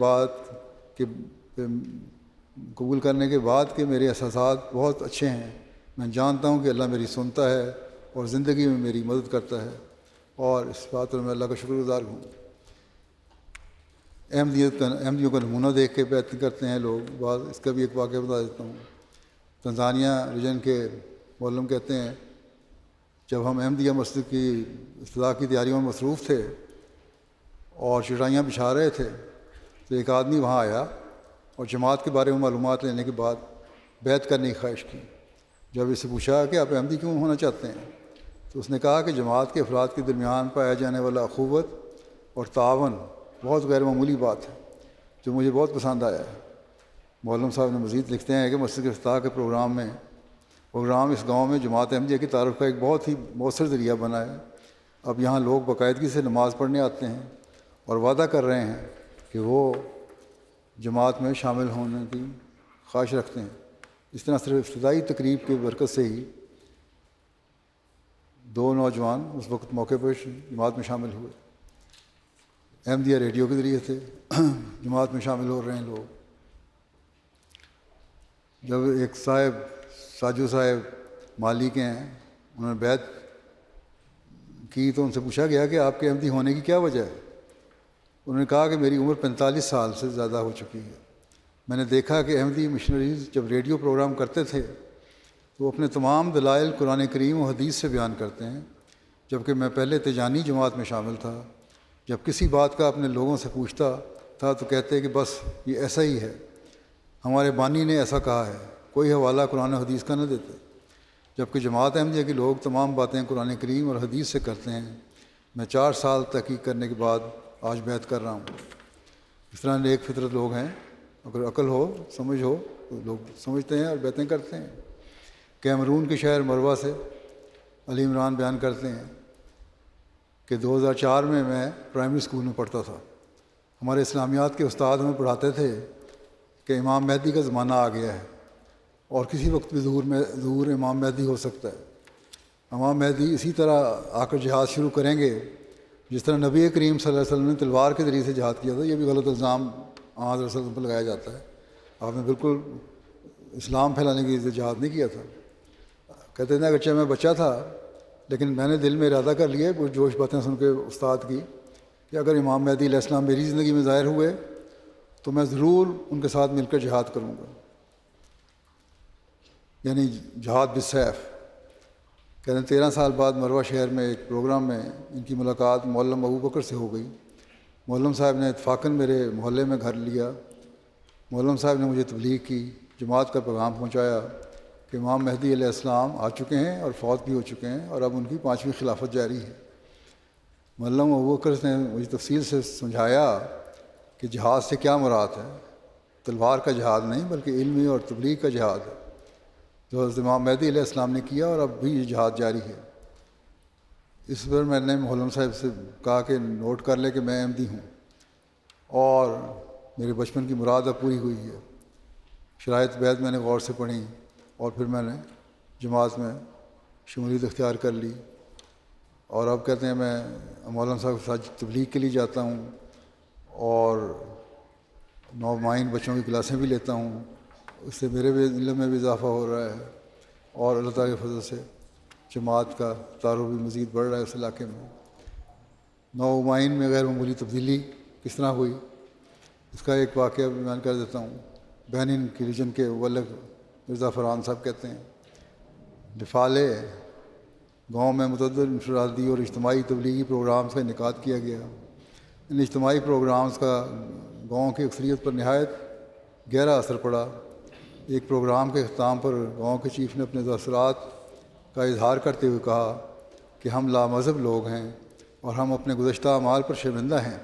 Speaker 2: بعد کہ میرے احساسات بہت اچھے ہیں۔ میں جانتا ہوں کہ اللہ میری سنتا ہے اور زندگی میں میری مدد کرتا ہے، اور اس بات پر میں اللہ کا شکر گزار ہوں۔ احمدیوں کا نمونہ دیکھ کے بیعت کرتے ہیں لوگ۔ بعض اس کا بھی ایک واقعہ بتا دیتا ہوں۔ تنزانیہ ریجن کے معلم کہتے ہیں، جب ہم احمدیہ مسجد کی افتتاح کی تیاریوں میں مصروف تھے اور چٹائیاں بچھا رہے تھے تو ایک آدمی وہاں آیا اور جماعت کے بارے میں معلومات لینے کے بعد بیعت کرنے کی خواہش کی۔ جب اس سے پوچھا کہ آپ احمدی کیوں ہونا چاہتے ہیں تو اس نے کہا کہ جماعت کے افراد کے درمیان پایا جانے والا اخوت اور تعاون بہت غیر معمولی بات ہے، جو مجھے بہت پسند آیا ہے۔ معلم صاحب نے مزید لکھتے ہیں کہ مسجد کے افتتاح کے پروگرام اس گاؤں میں جماعت احمدیہ کی تعارف کا ایک بہت ہی مؤثر ذریعہ بنا ہے۔ اب یہاں لوگ باقاعدگی سے نماز پڑھنے آتے ہیں اور وعدہ کر رہے ہیں کہ وہ جماعت میں شامل ہونے کی خواہش رکھتے ہیں۔ اس طرح صرف ابتدائی تقریب کی برکت سے ہی 2 نوجوان اس وقت موقع پر جماعت میں شامل ہوئے۔ احمدیہ ریڈیو کے ذریعے سے جماعت میں شامل ہو رہے ہیں لوگ۔ جب ایک صاحب ساجو صاحب مالی کے ہیں، انہوں نے بیعت کی تو ان سے پوچھا گیا کہ آپ کے احمدی ہونے کی کیا وجہ ہے؟ انہوں نے کہا کہ میری عمر 45 سال سے زیادہ ہو چکی ہے۔ میں نے دیکھا کہ احمدی مشنریز جب ریڈیو پروگرام کرتے تھے تو وہ اپنے تمام دلائل قرآن کریم و حدیث سے بیان کرتے ہیں، جبکہ میں پہلے تیجانی جماعت میں شامل تھا۔ جب کسی بات کا اپنے لوگوں سے پوچھتا تھا تو کہتے کہ بس یہ ایسا ہی ہے، ہمارے بانی نے ایسا کہا ہے، کوئی حوالہ قرآن و حدیث کا نہ دیتے۔ جبکہ جماعت احمدیہ کے لوگ تمام باتیں قرآن کریم اور حدیث سے کرتے ہیں۔ میں 4 سال تحقیق کرنے کے بعد آج بیعت کر رہا ہوں۔ اس طرح نیک فطرت لوگ ہیں، اگر عقل ہو، سمجھ ہو تو لوگ سمجھتے ہیں اور بیعتیں کرتے ہیں۔ کیمرون کے شہر مروا سے علی عمران بیان کرتے ہیں کہ 2004 میں پرائمری اسکول میں پڑھتا تھا۔ ہمارے اسلامیات کے استاد ہمیں پڑھاتے تھے کہ امام مہدی کا زمانہ آ گیا ہے اور کسی وقت بھی ظہور امام مہدی ہو سکتا ہے۔ امام مہدی اسی طرح آ کر جہاد شروع کریں گے جس طرح نبی کریم صلی اللہ علیہ وسلم نے تلوار کے ذریعے سے جہاد کیا تھا۔ یہ بھی غلط الزام حضرت وسلم پر لگایا جاتا ہے۔ آپ نے بالکل اسلام پھیلانے کے لیے جہاد نہیں کیا تھا۔ کہتے ہیں اگرچہ میں بچہ تھا لیکن میں نے دل میں ارادہ کر لیا جوش باتیں سن کے استاد کی کہ اگر امام مہدی علیہ السلام میری زندگی میں ظاہر ہوئے تو میں ضرور ان کے ساتھ مل کر جہاد کروں گا۔ یعنی جہاد بالسیف۔ کہتے ہیں 13 سال بعد مروہ شہر میں ایک پروگرام میں ان کی ملاقات معلم ابو بکر سے ہو گئی۔ معلم صاحب نے اتفاقاً میرے محلے میں گھر لیا۔ معلم صاحب نے مجھے تبلیغ کی، جماعت کا پیغام پہنچایا کہ امام مہدی علیہ السلام آ چکے ہیں اور فوت بھی ہو چکے ہیں اور اب ان کی 5ویں خلافت جاری ہے۔ معلم ابو بکر نے مجھے تفصیل سے سمجھایا کہ جہاد سے کیا مراد ہے، تلوار کا جہاد نہیں بلکہ علمی اور تبلیغ کا جہاد ہے جو حضرت امام مہدی علیہ السلام نے کیا، اور اب بھی یہ جہاد جاری ہے۔ اس پر میں نے معلم صاحب سے کہا کہ نوٹ کر لے کہ میں احمدی ہوں اور میرے بچپن کی مراد اب پوری ہوئی ہے۔ شرائط بیعت میں نے غور سے پڑھی اور پھر میں نے جماعت میں شمولیت اختیار کر لی، اور اب کہتے ہیں میں مولانا صاحب کے ساتھ تبلیغ کے لیے جاتا ہوں اور 9 مائن بچوں کی کلاسیں بھی لیتا ہوں۔ اس سے میرے بھی علم میں بھی اضافہ ہو رہا ہے اور اللہ تعالیٰ کے فضل سے جماعت کا تعارف بھی مزید بڑھ رہا ہے اس علاقے میں۔ 9 مائن میں غیر معمولی تبدیلی کس طرح ہوئی، اس کا ایک واقعہ بیان کر دیتا ہوں۔ بہنین کی ریجن کے مبلغ مرزا فرحان صاحب کہتے ہیں لفالے گاؤں میں متعدد انفرادی اور اجتماعی تبلیغی پروگرامز کا انعقاد کیا گیا۔ ان اجتماعی پروگرامز کا گاؤں کی اکثریت پر نہایت گہرا اثر پڑا۔ ایک پروگرام کے اختتام پر گاؤں کے چیف نے اپنے تاثرات کا اظہار کرتے ہوئے کہا کہ ہم لامذہب لوگ ہیں اور ہم اپنے گزشتہ اعمال پر شرمندہ ہیں،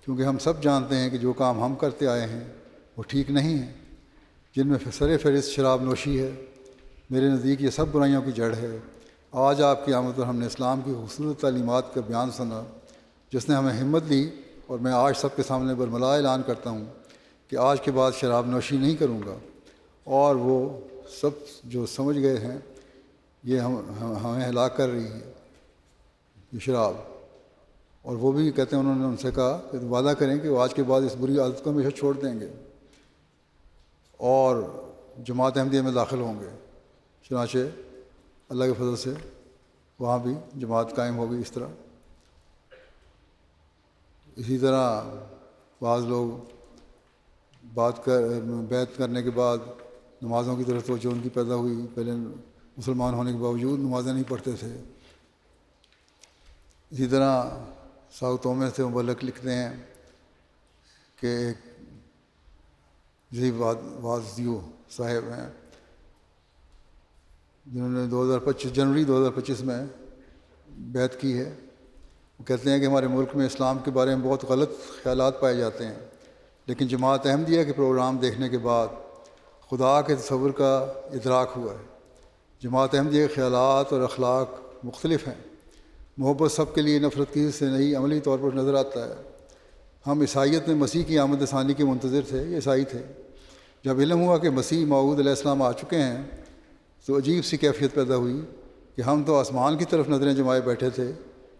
Speaker 2: کیونکہ ہم سب جانتے ہیں کہ جو کام ہم کرتے آئے ہیں وہ ٹھیک نہیں ہیں، جن میں سر فہرست شراب نوشی ہے۔ میرے نزدیک یہ سب برائیوں کی جڑ ہے۔ آج آپ کی آمد پر ہم نے اسلام کی خوبصورت تعلیمات کا بیان سنا جس نے ہمیں ہمت دی، اور میں آج سب کے سامنے برملا اعلان کرتا ہوں کہ آج کے بعد شراب نوشی نہیں کروں گا، اور وہ سب جو سمجھ گئے ہیں یہ ہمیں ہلاک کر رہی ہے یہ شراب۔ اور وہ بھی کہتے ہیں انہوں نے ان سے کہا کہ وعدہ کریں کہ وہ آج کے بعد اس بری عادت کو ہمیشہ چھوڑ دیں گے اور جماعت احمدیہ میں داخل ہوں گے۔ چنانچہ اللہ کے فضل سے وہاں بھی جماعت قائم ہو گئی۔ اس طرح اسی طرح بعض لوگ بیعت کرنے کے بعد نمازوں کی طرف توجہ ان کی پیدا ہوئی، پہلے مسلمان ہونے کے باوجود نمازیں نہیں پڑھتے تھے۔ اسی طرح ساؤتھوں میں سے مبلغ لکھتے ہیں کہ ایک ذیب وازیو صاحب ہیں جنہوں نے جنوری 2025 میں بیعت کی ہے۔ وہ کہتے ہیں کہ ہمارے ملک میں اسلام کے بارے میں بہت غلط خیالات پائے جاتے ہیں، لیکن جماعت احمدیہ کے پروگرام دیکھنے کے بعد خدا کے تصور کا ادراک ہوا ہے۔ جماعت احمدیہ کے خیالات اور اخلاق مختلف ہیں۔ محبت سب کے لیے نفرت کسی سے نہیں عملی طور پر نظر آتا ہے۔ ہم عیسائیت میں مسیح کی آمد ثانی کے منتظر تھے، یہ عیسائی تھے۔ جب علم ہوا کہ مسیح موعود علیہ السلام آ چکے ہیں تو عجیب سی کیفیت پیدا ہوئی کہ ہم تو آسمان کی طرف نظریں جمائے بیٹھے تھے۔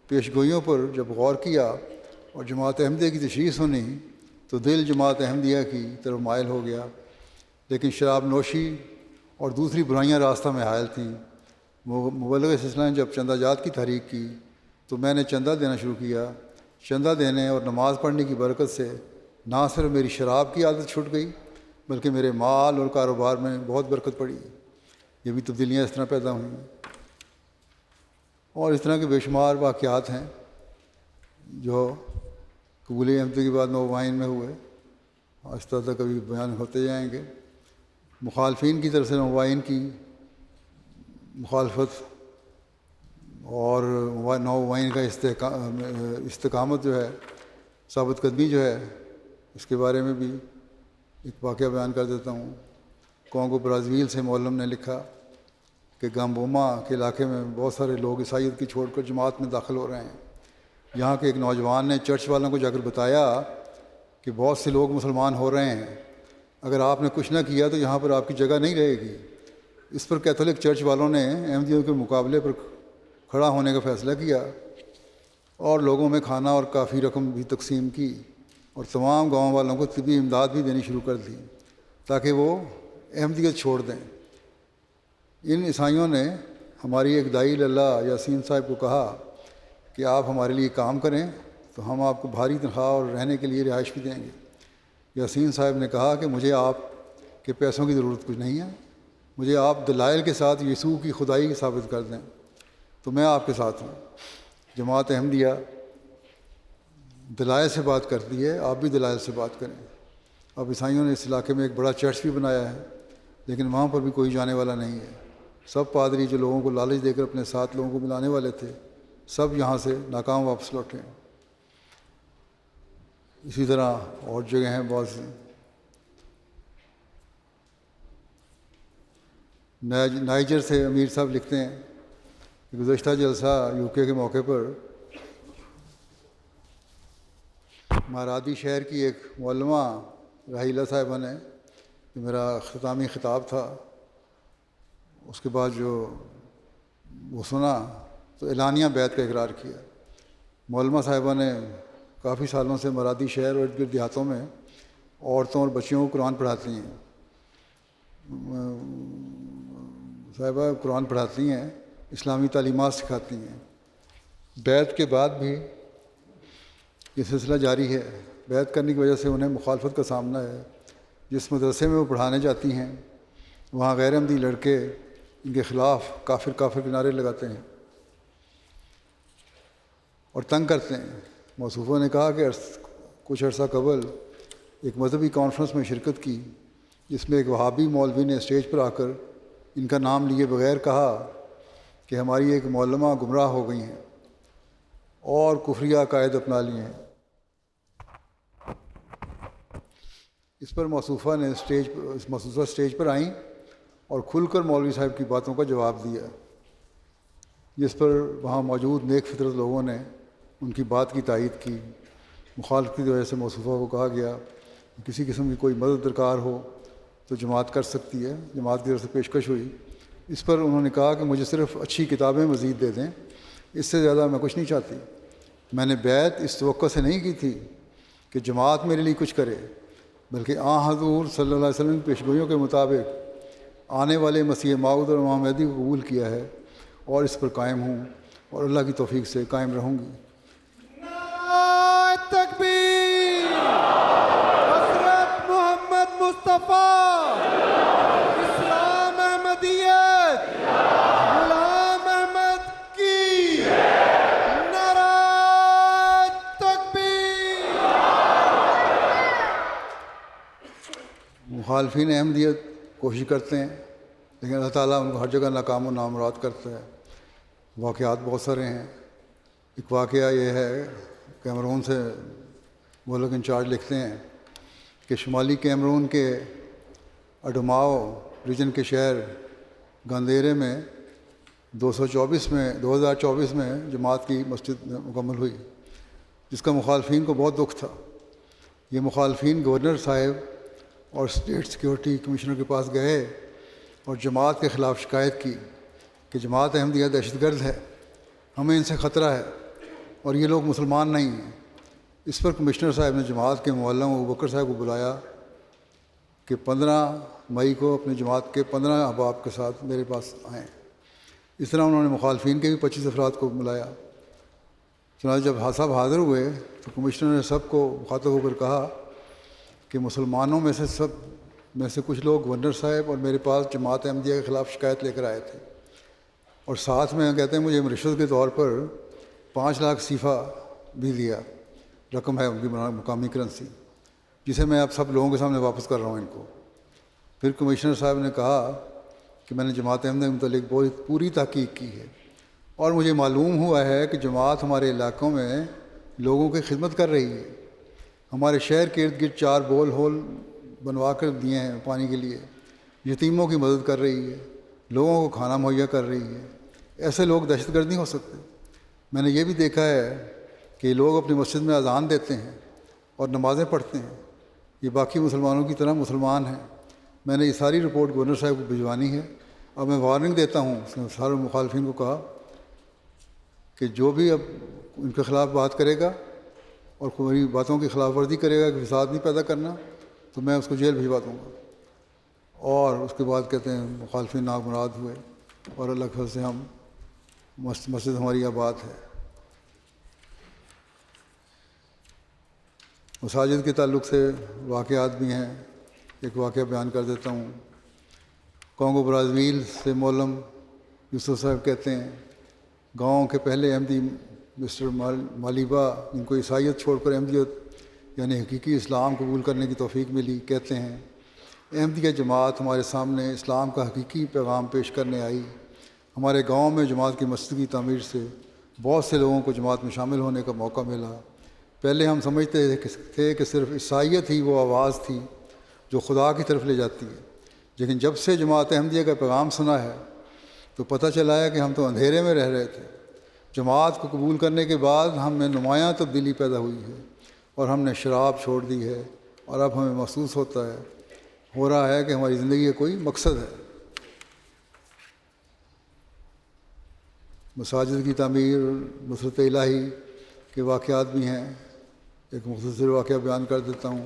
Speaker 2: پیش گوئیوں پر جب غور کیا اور جماعت احمدیہ کی تشریح سنی تو دل جماعت احمدیہ کی طرف مائل ہو گیا، لیکن شراب نوشی اور دوسری برائیاں راستہ میں حائل تھیں۔ مبلغ سلسلہ نے جب چندہ جات کی تحریک کی تو میں نے چندہ دینا شروع کیا۔ چندہ دینے اور نماز پڑھنے کی برکت سے نہ صرف میری شراب کی عادت چھوٹ گئی بلکہ میرے مال اور کاروبار میں بہت برکت پڑی۔ یہ بھی تبدیلیاں اس طرح پیدا ہوئیں، اور اس طرح کے بے شمار واقعات ہیں جو قبولی احمدیہ کے بعد نوائن میں ہوئے، آہستہ آہستہ کبھی بیان ہوتے جائیں گے۔ مخالفین کی طرف سے نوائن کی مخالفت اور نوائن کا استقامت جو ہے، ثابت قدمی جو ہے، اس کے بارے میں بھی ایک واقعہ بیان کر دیتا ہوں۔ کانگو برازیل سے معلم نے لکھا کہ گامبوما کے علاقے میں بہت سارے لوگ عیسائیت کی چھوڑ کر جماعت میں داخل ہو رہے ہیں۔ یہاں کے ایک نوجوان نے چرچ والوں کو جا کر بتایا کہ بہت سے لوگ مسلمان ہو رہے ہیں، اگر آپ نے کچھ نہ کیا تو یہاں پر آپ کی جگہ نہیں رہے گی۔ اس پر کیتھولک چرچ والوں نے احمدیوں کے مقابلے پر کھڑا ہونے کا فیصلہ کیا اور لوگوں میں کھانا اور کافی رقم بھی تقسیم کی اور تمام گاؤں والوں کو طبی امداد بھی دینی شروع کر دی تاکہ وہ احمدیت چھوڑ دیں۔ ان عیسائیوں نے ہماری ایک دائی اللہ یاسین صاحب کو کہا کہ آپ ہمارے لیے کام کریں تو ہم آپ کو بھاری تنخواہ اور رہنے کے لیے رہائش بھی دیں گے۔ یاسین صاحب نے کہا کہ مجھے آپ کے پیسوں کی ضرورت کچھ نہیں ہے، مجھے آپ دلائل کے ساتھ یسوع کی خدائی ثابت کر دیں تو میں آپ کے ساتھ ہوں۔ جماعت احمدیہ دلائل سے بات کرتی ہے، آپ بھی دلائل سے بات کریں۔ اب عیسائیوں نے اس علاقے میں ایک بڑا چرچ بھی بنایا ہے، لیکن وہاں پر بھی کوئی جانے والا نہیں ہے۔ سب پادری جو لوگوں کو لالچ دے کر اپنے ساتھ لوگوں کو ملانے والے تھے، سب یہاں سے ناکام واپس لوٹے ہیں۔ اسی طرح اور جگہ ہیں بہت سی۔ نائجر سے امیر صاحب لکھتے ہیں کہ گزشتہ جلسہ UK کے موقع پر مہارادی شہر کی ایک معلمہ راہیلہ صاحبہ نے جو میرا اختتامی خطاب تھا، اس کے بعد جو وہ سنا تو اعلانیہ بیعت کا اقرار کیا۔ معلمہ صاحبہ نے کافی سالوں سے مرادی شہر اور ارد گرد دیہاتوں میں عورتوں اور بچیوں کو قرآن پڑھاتی ہیں۔ صاحبہ قرآن پڑھاتی ہیں، اسلامی تعلیمات سکھاتی ہیں۔ بیعت کے بعد بھی یہ سلسلہ جاری ہے۔ بیعت کرنے کی وجہ سے انہیں مخالفت کا سامنا ہے۔ جس مدرسے میں وہ پڑھانے جاتی ہیں وہاں غیر احمدی لڑکے ان کے خلاف کافر کافر کے نعرے لگاتے ہیں اور تنگ کرتے ہیں۔ موصوفہ نے کہا کہ کچھ عرصہ قبل ایک مذہبی کانفرنس میں شرکت کی جس میں ایک وہابی مولوی نے اسٹیج پر آ کر ان کا نام لیے بغیر کہا کہ ہماری ایک معلمہ گمراہ ہو گئی ہیں اور کفریہ عقائد اپنا لیے ہیں۔ اس پر موصوفہ نے اسٹیج پر آئیں اور کھل کر مولوی صاحب کی باتوں کا جواب دیا، جس پر وہاں موجود نیک فطرت لوگوں نے ان کی بات کی تائید کی۔ مخالفت کی وجہ سے موصوفہ کو کہا گیا کہ کسی قسم کی کوئی مدد درکار ہو تو جماعت کر سکتی ہے۔ جماعت کی طرف سے پیشکش ہوئی۔ اس پر انہوں نے کہا کہ مجھے صرف اچھی کتابیں مزید دے دیں، اس سے زیادہ میں کچھ نہیں چاہتی۔ میں نے بیعت اس توقع سے نہیں کی تھی کہ جماعت میرے لیے کچھ کرے، بلکہ حضور صلی اللہ علیہ وسلم کی پیشگوئیوں کے مطابق آنے والے مسیح موعود اور امام مہدی کو قبول کیا ہے اور اس پر قائم ہوں اور اللہ کی توفیق سے قائم رہوں گی۔
Speaker 4: نعرہ تکبیر! حضرت محمد مصطفیٰ! اسلام احمدیت! غلام احمد کی! نعرہ تکبیر!
Speaker 2: مخالفین احمدیت کوشش کرتے ہیں لیکن اللہ تعالیٰ ان کو ہر جگہ ناکام و نامراد کرتا ہے۔ واقعات بہت سارے ہیں۔ ایک واقعہ یہ ہے، کیمرون سے وہ لوگ انچارج لکھتے ہیں کہ شمالی کیمرون کے اڈماؤ ریجن کے شہر گاندیرے میں 2024 میں جماعت کی مسجد مکمل ہوئی، جس کا مخالفین کو بہت دکھ تھا۔ یہ مخالفین گورنر صاحب اور اسٹیٹ سیکیورٹی کمشنر کے پاس گئے اور جماعت کے خلاف شکایت کی کہ جماعت احمدیہ دہشت گرد ہے، ہمیں ان سے خطرہ ہے اور یہ لوگ مسلمان نہیں ہیں۔ اس پر کمشنر صاحب نے جماعت کے معلم ابوبکر صاحب کو بلایا کہ 15 مئی کو اپنی جماعت کے 15 احباب کے ساتھ میرے پاس آئیں۔ اس طرح انہوں نے مخالفین کے بھی 25 افراد کو بلایا۔ چنانچہ جب صاحب حاضر ہوئے تو کمشنر نے سب کو مخاطب ہو کر کہا کہ مسلمانوں میں سے کچھ لوگ گورنر صاحب اور میرے پاس جماعت احمدیہ کے خلاف شکایت لے کر آئے تھے، اور ساتھ میں کہتے ہیں مجھے رشوت کے طور پر 5 لاکھ صیفہ بھی دیا، رقم ہے ان کی مقامی کرنسی، جسے میں اب سب لوگوں کے سامنے واپس کر رہا ہوں ان کو۔ پھر کمشنر صاحب نے کہا کہ میں نے جماعت احمدیہ کے متعلق پوری تحقیق کی ہے اور مجھے معلوم ہوا ہے کہ جماعت ہمارے علاقوں میں لوگوں کی خدمت کر رہی ہے۔ ہمارے شہر کے ارد گرد 4 بول ہول بنوا کر دیے ہیں پانی کے لیے، یتیموں کی مدد کر رہی ہے، لوگوں کو کھانا مہیا کر رہی ہے۔ ایسے لوگ دہشت گرد نہیں ہو سکتے۔ میں نے یہ بھی دیکھا ہے کہ لوگ اپنی مسجد میں اذان دیتے ہیں اور نمازیں پڑھتے ہیں، یہ باقی مسلمانوں کی طرح مسلمان ہیں۔ میں نے یہ ساری رپورٹ گورنر صاحب کو بھجوانی ہے۔ اب میں وارننگ دیتا ہوں، اس نے سارے مخالفین کو کہا کہ جو بھی اب ان کے خلاف بات کرے گا اور کوئی باتوں کی خلاف ورزی کرے گا کہ فساد نہیں پیدا کرنا تو میں اس کو جیل بھجوا دوں گا۔ اور اس کے بعد کہتے ہیں مخالفین نامراد ہوئے اور اللہ کے فضل سے ہم مسجد ہماری آباد ہے۔ مساجد کے تعلق سے واقعات بھی ہیں، ایک واقعہ بیان کر دیتا ہوں۔ کانگو برازیل سے مولم یوسف صاحب کہتے ہیں گاؤں کے پہلے احمدی مسٹر مالیبا جن کو عیسائیت چھوڑ کر احمدیت یعنی حقیقی اسلام قبول کرنے کی توفیق ملی، کہتے ہیں احمدیہ جماعت ہمارے سامنے اسلام کا حقیقی پیغام پیش کرنے آئی۔ ہمارے گاؤں میں جماعت کی مسجد کی تعمیر سے بہت سے لوگوں کو جماعت میں شامل ہونے کا موقع ملا۔ پہلے ہم سمجھتے تھے کہ صرف عیسائیت ہی وہ آواز تھی جو خدا کی طرف لے جاتی ہے، لیکن جب سے جماعت احمدیہ کا پیغام سنا ہے تو پتہ چلا ہے کہ ہم تو اندھیرے میں رہ رہے تھے۔ جماعت کو قبول کرنے کے بعد ہم میں نمایاں تبدیلی پیدا ہوئی ہے اور ہم نے شراب چھوڑ دی ہے، اور اب ہمیں محسوس ہو رہا ہے کہ ہماری زندگی کا کوئی مقصد ہے۔ مساجد کی تعمیر، نصرت الہی کے واقعات بھی ہیں۔ ایک مختصر واقعہ بیان کر دیتا ہوں۔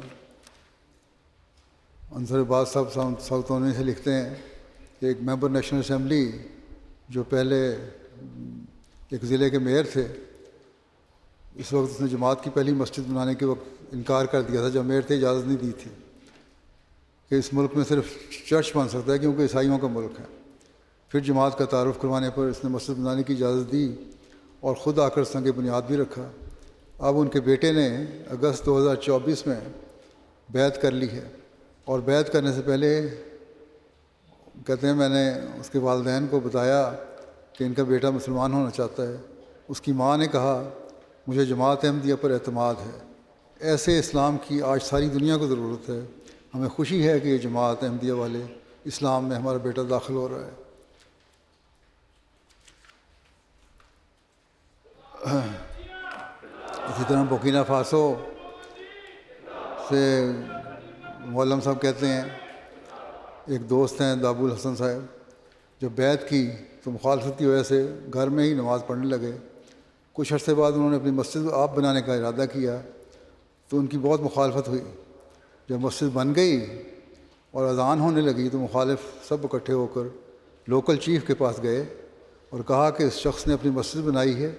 Speaker 2: انصر عباس صاحب ساؤتھونی سے لکھتے ہیں کہ ایک ممبر نیشنل اسمبلی جو پہلے ایک ضلع کے میئر تھے، اس وقت اس نے جماعت کی پہلی مسجد بنانے کے وقت انکار کر دیا تھا، جب میئر تھے اجازت نہیں دی تھی کہ اس ملک میں صرف چرچ بن سکتا ہے کیونکہ عیسائیوں کا ملک ہے۔ پھر جماعت کا تعارف کروانے پر اس نے مسجد بنانے کی اجازت دی اور خود آ کر سنگ بنیاد بھی رکھا۔ اب ان کے بیٹے نے اگست 2024 میں بیعت کر لی ہے، اور بیعت کرنے سے پہلے کہتے ہیں میں نے اس کے والدین کو بتایا کہ ان کا بیٹا مسلمان ہونا چاہتا ہے۔ اس کی ماں نے کہا مجھے جماعت احمدیہ پر اعتماد ہے، ایسے اسلام کی آج ساری دنیا کو ضرورت ہے۔ ہمیں خوشی ہے کہ یہ جماعت احمدیہ والے اسلام میں ہمارا بیٹا داخل ہو رہا ہے۔ اسی طرح بورکینا فاسو سے مولم صاحب کہتے ہیں ایک دوست ہیں دابو الحسن صاحب، جب بیعت کی تو مخالفت کی وجہ سے گھر میں ہی نماز پڑھنے لگے۔ کچھ عرصے بعد انہوں نے اپنی مسجد آپ بنانے کا ارادہ کیا تو ان کی بہت مخالفت ہوئی۔ جب مسجد بن گئی اور اذان ہونے لگی تو مخالف سب اکٹھے ہو کر لوکل چیف کے پاس گئے اور کہا کہ اس شخص نے اپنی مسجد بنائی ہے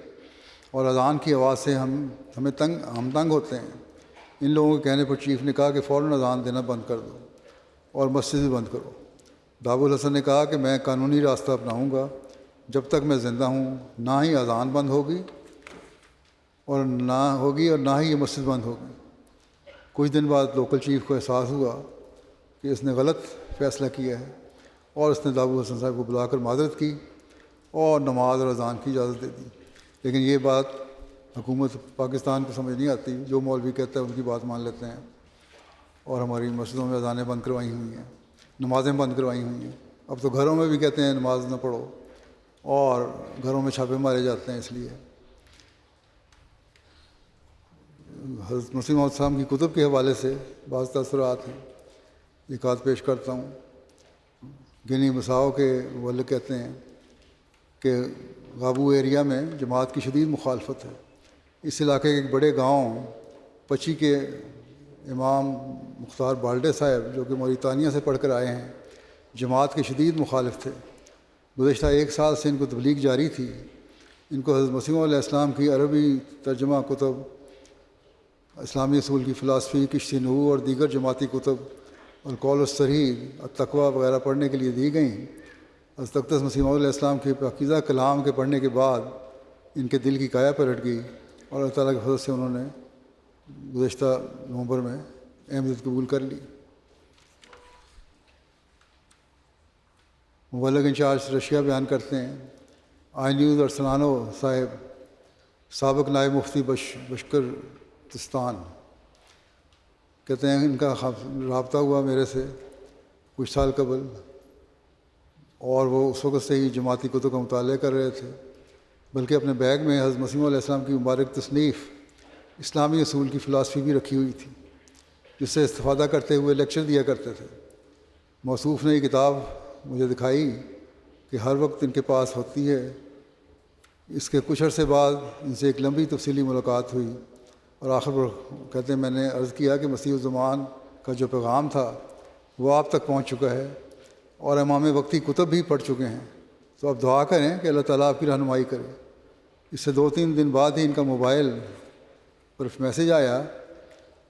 Speaker 2: اور اذان کی آواز سے ہم تنگ ہوتے ہیں۔ ان لوگوں کے کہنے پر چیف نے کہا کہ فوراً اذان دینا بند کر دو اور مسجد بھی بند کرو۔ دابو الحسن نے کہا کہ میں قانونی راستہ اپناؤں گا، جب تک میں زندہ ہوں نہ ہی اذان بند ہوگی اور نہ ہی یہ مسجد بند ہوگی۔ کچھ دن بعد لوکل چیف کو احساس ہوا کہ اس نے غلط فیصلہ کیا ہے، اور اس نے دابو الحسن صاحب کو بلا کر معذرت کی اور نماز اور اذان کی اجازت دے دی۔ لیکن یہ بات حکومت پاکستان کو سمجھ نہیں آتی، جو مولوی کہتا ہے ان کی بات مان لیتے ہیں، اور ہماری مسجدوں میں اذانیں بند کروائی ہوئی ہیں، نمازیں بند کروائی ہوئی ہیں۔ اب تو گھروں میں بھی کہتے ہیں نماز نہ پڑھو، اور گھروں میں چھاپے مارے جاتے ہیں۔ اس لیے حضرت مسیح موعود صاحب کی کتب کے حوالے سے بعض تاثرات ہیں، ایک آدھ پیش کرتا ہوں۔ گنی بساؤ کے مولک کہتے ہیں کہ غابو ایریا میں جماعت کی شدید مخالفت ہے۔ اس علاقے کے ایک بڑے گاؤں پچی کے امام مختار بالڈے صاحب جو کہ موریتانیہ سے پڑھ کر آئے ہیں، جماعت کے شدید مخالف تھے۔ گزشتہ 1 سال سے ان کو تبلیغ جاری تھی۔ ان کو حضرت مسیح علیہ السلام کی عربی ترجمہ کتب، اسلامی اصول کی فلاسفی، کشتی نو اور دیگر جماعتی کتب، القول الصریح، التقویٰ وغیرہ پڑھنے کے لیے دی گئیں۔ حضرت اقدس مسیح علیہ السلام کے پاکیزہ کلام کے پڑھنے کے بعد ان کے دل کی کایا پلٹ گئی، اور اللہ تعالیٰ کے فضل سے انہوں نے گزشتہ نومبر میں احمدیت قبول کر لی۔ مبلغ انچارج رشیا بیان کرتے ہیں، آئی نیوز ارسلانو صاحب سابق نائب مفتی بشکرتستان کہتے ہیں ان کا رابطہ ہوا میرے سے کچھ سال قبل، اور وہ اس وقت سے ہی جماعتی کتب کا مطالعہ کر رہے تھے، بلکہ اپنے بیگ میں حضرت مسیح علیہ السلام کی مبارک تصنیف اسلامی اصول کی فلاسفی بھی رکھی ہوئی تھی، جس سے استفادہ کرتے ہوئے لیکچر دیا کرتے تھے۔ موصوف نے یہ کتاب مجھے دکھائی کہ ہر وقت ان کے پاس ہوتی ہے۔ اس کے کچھ عرصے بعد ان سے ایک لمبی تفصیلی ملاقات ہوئی، اور آخر پر کہتے ہیں میں نے عرض کیا کہ مسیح الزمان کا جو پیغام تھا وہ آپ تک پہنچ چکا ہے، اور امام وقتی کتب بھی پڑھ چکے ہیں، تو اب دعا کریں کہ اللہ تعالیٰ آپ کی رہنمائی کرے۔ اس سے 2-3 دن بعد ہی ان کا موبائل پر میسیج آیا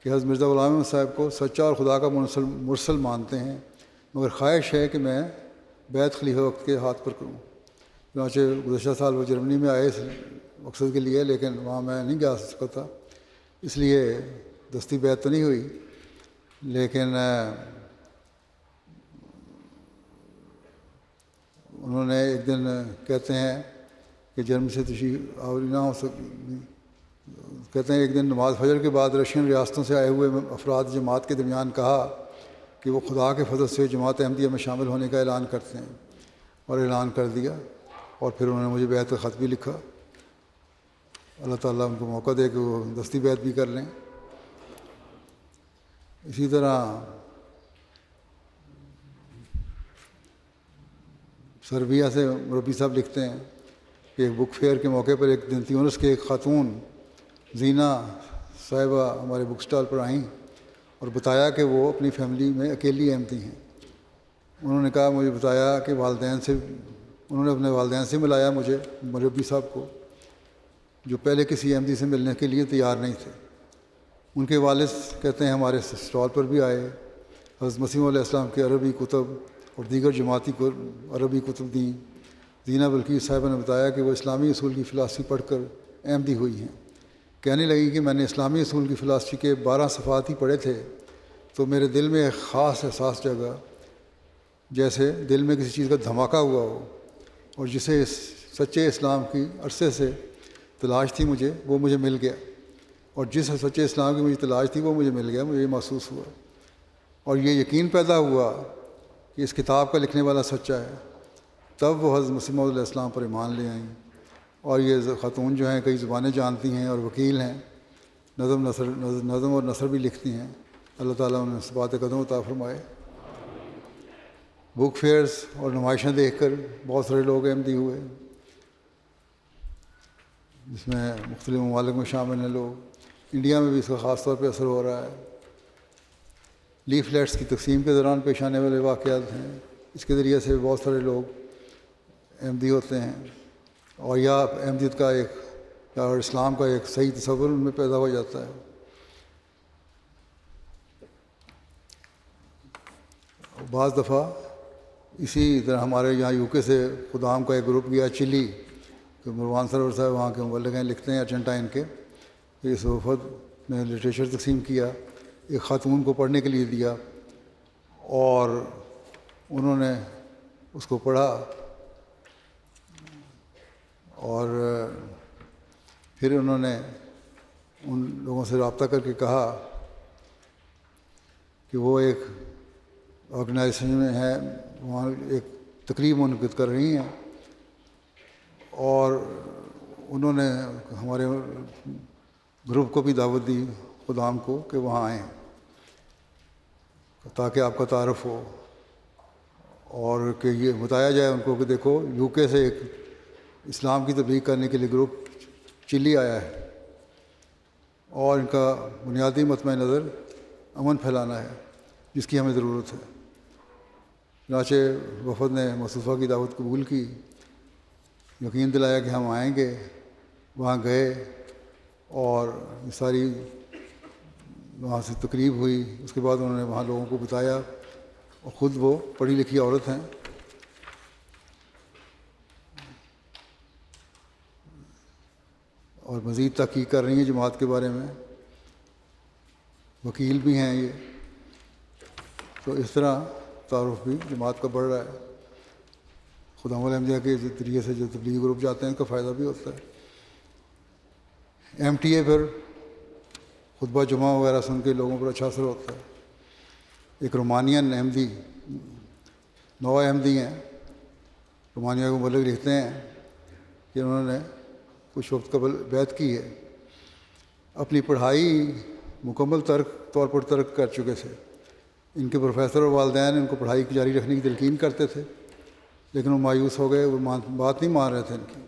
Speaker 2: کہ حضرت مرزا غلام احمد صاحب کو سچا اور خدا کا مرسل مانتے ہیں، مگر خواہش ہے کہ میں بیعت خلیفہ وقت کے ہاتھ پر کروں۔ چنانچہ گزشتہ سال وہ جرمنی میں آئے اس مقصد کے لیے، لیکن وہاں میں نہیں جا سکا تھا، اس لیے دستی بیعت تو نہیں ہوئی، لیکن انہوں نے ایک دن کہتے ہیں کہ جرمنی سے تشریف آوری نہ ہو کہتے ہیں ایک دن نماز فجر کے بعد رشین ریاستوں سے آئے ہوئے افراد جماعت کے درمیان کہا کہ وہ خدا کے فضل سے جماعت احمدیہ میں شامل ہونے کا اعلان کرتے ہیں، اور اعلان کر دیا، اور پھر انہوں نے مجھے بیعت کا خط بھی لکھا۔ اللہ تعالیٰ ان کو موقع دے کہ وہ دستی بیعت بھی کر لیں۔ اسی طرح سربیا سے مربی صاحب لکھتے ہیں کہ ایک بک فیئر کے موقع پر ایک دن تیونس کے ایک خاتون زینہ صاحبہ ہمارے بک سٹال پر آئیں اور بتایا کہ وہ اپنی فیملی میں اکیلی احمدی ہیں۔ انہوں نے کہا مجھے بتایا کہ انہوں نے اپنے والدین سے ملایا مجھے، مربی صاحب کو، جو پہلے کسی احمدی سے ملنے کے لیے تیار نہیں تھے۔ ان کے والد کہتے ہیں ہمارے اسٹال پر بھی آئے، حضرت مسیح علیہ السلام کے عربی کتب اور دیگر جماعتی کو عربی کتب دیں۔ زینہ بلقیس صاحبہ نے بتایا کہ وہ اسلامی اصول کی فلاسفی پڑھ کر احمدی ہوئی ہیں۔ کہنے لگی کہ میں نے اسلامی اصول کی فلاسفی کے 12 صفحات ہی پڑھے تھے تو میرے دل میں ایک خاص احساس جگا، جیسے دل میں کسی چیز کا دھماکہ ہوا ہو، اور جسے سچے اسلام کی عرصے سے تلاش تھی وہ مجھے مل گیا، اور جس سچے اسلام کی مجھے تلاش تھی وہ مجھے مل گیا۔ مجھے یہ محسوس ہوا اور یہ یقین پیدا ہوا کہ اس کتاب کا لکھنے والا سچا ہے۔ تب وہ حضرت مسیح علیہ السلام پر ایمان لے آئیں، اور یہ خاتون جو ہیں کئی زبانیں جانتی ہیں اور وکیل ہیں، نظم اور نثر بھی لکھتی ہیں۔ اللہ تعالیٰ انہیں ثبات قدم عطا فرمائے۔ بک فیئرز اور نمائشیں دیکھ کر بہت سارے لوگ احمدی ہوئے، جس میں مختلف ممالک میں شامل ہیں لوگ۔ انڈیا میں بھی اس کا خاص طور پہ اثر ہو رہا ہے۔ لیفلیٹس کی تقسیم کے دوران پیش آنے والے واقعات ہیں، اس کے ذریعے سے بہت سارے لوگ احمدی ہوتے ہیں، اور یا احمدیت کا اور اسلام کا ایک صحیح تصور ان میں پیدا ہو جاتا ہے۔ بعض دفعہ اسی طرح ہمارے یہاں یو کے سے خدام کا ایک گروپ گیا چلی، کہ مروان سرور صاحب وہاں کے مبلغ ہیں، لکھتے ہیں ارجنٹائن کے، کہ اس وفد نے لٹریچر تقسیم کیا، ایک خاتون کو پڑھنے کے لیے دیا، اور انہوں نے اس کو پڑھا، اور پھر انہوں نے ان لوگوں سے رابطہ کر کے کہا کہ وہ ایک آرگنائزیشن میں ہیں، وہاں ایک تقریب منعقد کر رہی ہیں، اور انہوں نے ہمارے گروپ کو بھی دعوت دی، خدام کو، کہ وہاں آئیں تاکہ آپ کا تعارف ہو، اور کہ یہ بتایا جائے ان کو کہ دیکھو یو کے سے ایک اسلام کی تبلیغ کرنے کے لیے گروپ چلی آیا ہے، اور ان کا بنیادی مطمع نظر امن پھیلانا ہے، جس کی ہمیں ضرورت ہے۔ چنانچہ وفد نے مصطفیٰ کی دعوت قبول کی، یقین دلایا کہ ہم آئیں گے، وہاں گئے، اور ساری وہاں سے تقریب ہوئی۔ اس کے بعد انہوں نے وہاں لوگوں کو بتایا، اور خود وہ پڑھی لکھی عورت ہیں، اور مزید تحقیق کر رہی ہیں جماعت کے بارے میں، وکیل بھی ہیں یہ۔ تو اس طرح تعارف بھی جماعت کا بڑھ رہا ہے۔ خدام احمدیہ کے ذریعے سے جو تبلیغی گروپ جاتے ہیں ان کا فائدہ بھی ہوتا ہے۔ ایم ٹی اے پر خطبہ جمعہ وغیرہ سن کے لوگوں پر اچھا اثر ہوتا ہے۔ ایک رومانین احمدی، نو احمدی ہیں، رومانیہ کو مبلغ لکھتے ہیں کہ انہوں نے کچھ وقت قبل بیعت کی ہے، اپنی پڑھائی مکمل طور پر ترک کر چکے تھے۔ ان کے پروفیسر اور والدین ان کو پڑھائی جاری رکھنے کی تلقین کرتے تھے، لیکن وہ مایوس ہو گئے، وہ بات نہیں مان رہے تھے ان کی۔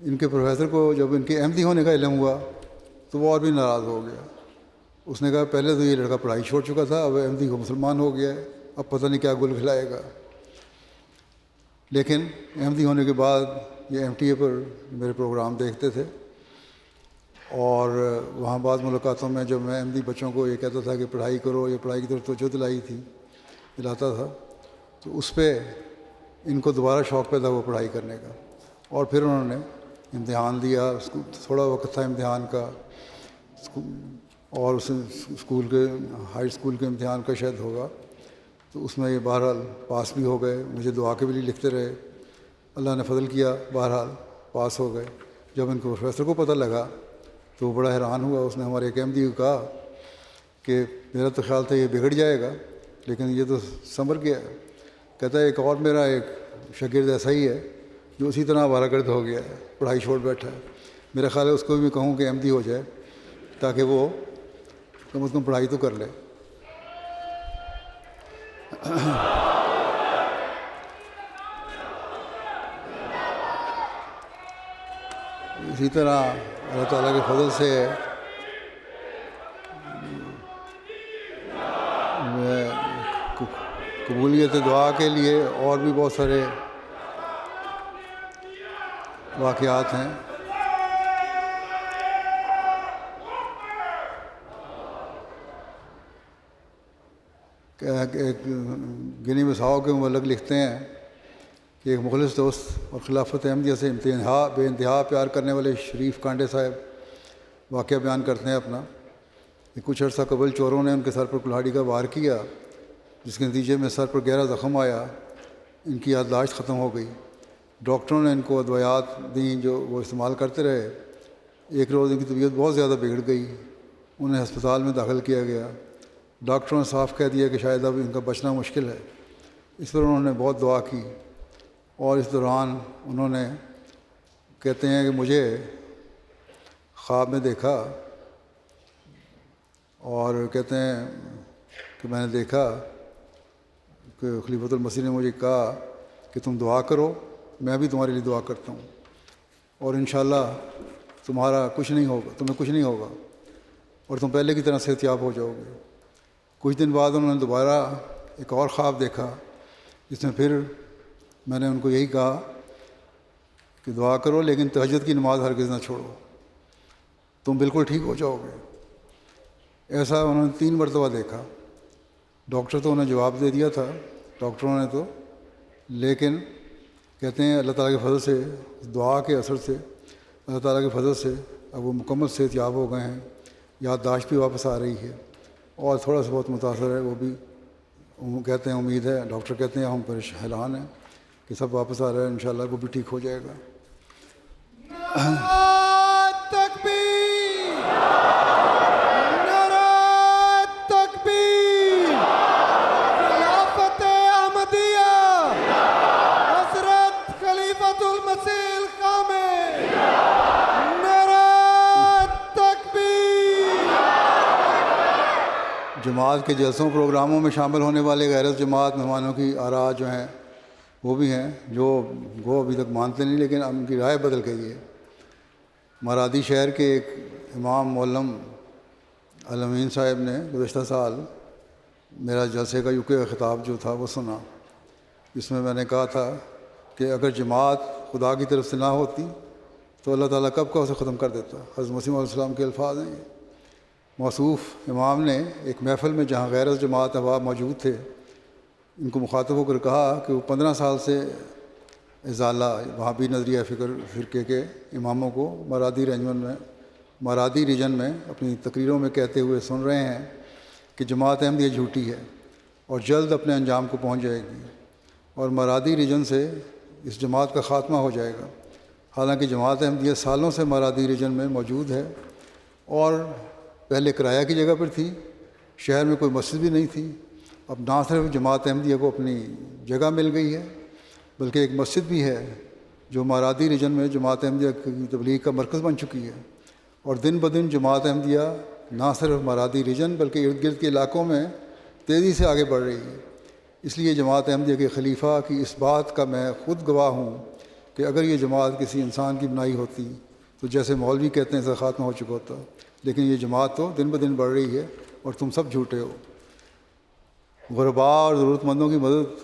Speaker 2: ان کے پروفیسر کو جب ان کے احمدی ہونے کا علم ہوا تو وہ اور بھی ناراض ہو گیا۔ اس نے کہا پہلے تو یہ لڑکا پڑھائی چھوڑ چکا تھا، اب احمدی کو مسلمان ہو گیا ہے، اب پتہ نہیں کیا گل کھلائے گا۔ لیکن احمدی ہونے کے بعد یہ ایم ٹی اے پر میرے پروگرام دیکھتے تھے، اور وہاں بعض ملاقاتوں میں جب میں احمدی بچوں کو یہ کہتا تھا کہ پڑھائی کرو، یہ پڑھائی کی طرف توجہ دلائی تھی، دلاتا تھا، تو اس پہ ان کو دوبارہ شوق پیدا ہوا پڑھائی کرنے کا، اور پھر انہوں نے امتحان دیا، تھوڑا وقت تھا امتحان کا، اور اس اسکول کے ہائی اسکول کے امتحان کا شاید ہوگا، تو اس میں یہ بہرحال پاس بھی ہو گئے، مجھے دعا کے بھی لیے لکھتے رہے، اللہ نے فضل کیا، بہرحال پاس ہو گئے۔ جب ان کو پروفیسر کو پتہ لگا تو وہ بڑا حیران ہوا، اس نے ہمارے ایک احمدی کو کہا کہ میرا تو خیال تھا یہ بگڑ جائے گا لیکن یہ تو سنور گیا ہے۔ کہتا ہے ایک اور میرا ایک شاگرد ایسا ہی ہے جو اسی طرح آوارہ گرد ہو گیا ہے، پڑھائی چھوڑ بیٹھا ہے، میرا خیال ہے اس کو بھی کہوں کہ احمدی ہو جائے تاکہ وہ کم از کم پڑھائی تو کر لے۔ اسی طرح اللہ تعالیٰ کے فضل سے قبولیت دعا کے لیے اور بھی بہت سارے واقعات ہیں۔ گنی بساؤ کے مبلغ لکھتے ہیں کہ ایک مخلص دوست اور خلافت احمدیہ سے بے انتہا پیار کرنے والے شریف کانڈے صاحب واقعہ بیان کرتے ہیں اپنا کہ کچھ عرصہ قبل چوروں نے ان کے سر پر کلہاڑی کا وار کیا، جس کے نتیجے میں سر پر گہرا زخم آیا، ان کی یادداشت ختم ہو گئی۔ ڈاکٹروں نے ان کو ادویات دیں جو وہ استعمال کرتے رہے۔ ایک روز ان کی طبیعت بہت زیادہ بگڑ گئی، انہیں ہسپتال میں داخل کیا گیا۔ ڈاکٹروں نے صاف کہہ دیا کہ شاید اب ان کا بچنا مشکل ہے۔ اس پر انہوں نے بہت دعا کی، اور اس دوران انہوں نے کہتے ہیں کہ مجھے خواب میں دیکھا، اور کہتے ہیں کہ میں نے دیکھا کہ خلیفۃ المسیح نے مجھے کہا کہ تم دعا کرو، میں بھی تمہارے لیے دعا کرتا ہوں، اور انشاءاللہ تمہیں کچھ نہیں ہوگا اور تم پہلے کی طرح صحتیاب ہو جاؤ گے۔ کچھ دن بعد انہوں نے دوبارہ ایک اور خواب دیکھا، جس میں پھر میں نے ان کو یہی کہا کہ دعا کرو لیکن تہجد کی نماز ہرگز نہ چھوڑو، تم بالکل ٹھیک ہو جاؤ گے۔ ایسا انہوں نے 3 مرتبہ دیکھا۔ ڈاکٹر تو انہیں جواب دے دیا تھا، ڈاکٹروں نے تو، لیکن کہتے ہیں اللہ تعالیٰ کے فضل سے، دعا کے اثر سے، اللہ تعالیٰ کے فضل سے اب وہ مکمل صحتیاب ہو گئے ہیں، یادداشت بھی واپس آ رہی ہے، اور تھوڑا سا بہت متاثر ہے وہ بھی، کہتے ہیں امید ہے، ڈاکٹر کہتے ہیں ہم حیران ہیں کہ سب واپس آ رہا ہے، انشاءاللہ وہ بھی ٹھیک ہو جائے گا۔
Speaker 4: تکبیر، نعرہ تکبیر، خلافت احمدیہ، حضرت خلیفۃ المسیح الخامس، نعرہ تکبیر۔
Speaker 2: جماعت کے جلسوں پروگراموں میں شامل ہونے والے غیر جماعت مہمانوں کی آراء جو ہیں وہ بھی ہیں جو وہ ابھی تک مانتے نہیں لیکن ان کی رائے بدل گئی ہے۔ مرادی شہر کے ایک امام معلم علامین صاحب نے گزشتہ سال میرا جلسے کا یوکے کا خطاب جو تھا وہ سنا، جس میں نے کہا تھا کہ اگر جماعت خدا کی طرف سے نہ ہوتی تو اللہ تعالیٰ کب کا اسے ختم کر دیتا۔ حضرت مسیح علیہ السلام کے الفاظ ہیں یہ۔ موصوف امام نے ایک محفل میں جہاں غیر جماعت احباب موجود تھے ان کو مخاطب ہو کر کہا کہ وہ 15 سال سے ازالہ وہابی نظریہ فرقے کے اماموں کو مرادی ریجن میں اپنی تقریروں میں کہتے ہوئے سن رہے ہیں کہ جماعت احمدیہ جھوٹی ہے اور جلد اپنے انجام کو پہنچ جائے گی، اور مرادی ریجن سے اس جماعت کا خاتمہ ہو جائے گا۔ حالانکہ جماعت احمدیہ سالوں سے مرادی ریجن میں موجود ہے، اور پہلے کرایہ کی جگہ پر تھی، شہر میں کوئی مسجد بھی نہیں تھی۔ اب نہ صرف جماعت احمدیہ کو اپنی جگہ مل گئی ہے بلکہ ایک مسجد بھی ہے جو مرادی ریجن میں جماعت احمدیہ کی تبلیغ کا مرکز بن چکی ہے، اور دن بدن جماعت احمدیہ نہ صرف مرادی ریجن بلکہ ارد گرد کے علاقوں میں تیزی سے آگے بڑھ رہی ہے۔ اس لیے جماعت احمدیہ کے خلیفہ کی اس بات کا میں خود گواہ ہوں کہ اگر یہ جماعت کسی انسان کی بنائی ہوتی تو جیسے مولوی کہتے ہیں اسے خاتمہ ہو چکا ہوتا، لیکن یہ جماعت تو دن بدن بڑھ رہی ہے اور تم سب جھوٹے ہو۔ غرباء اور ضرورت مندوں کی مدد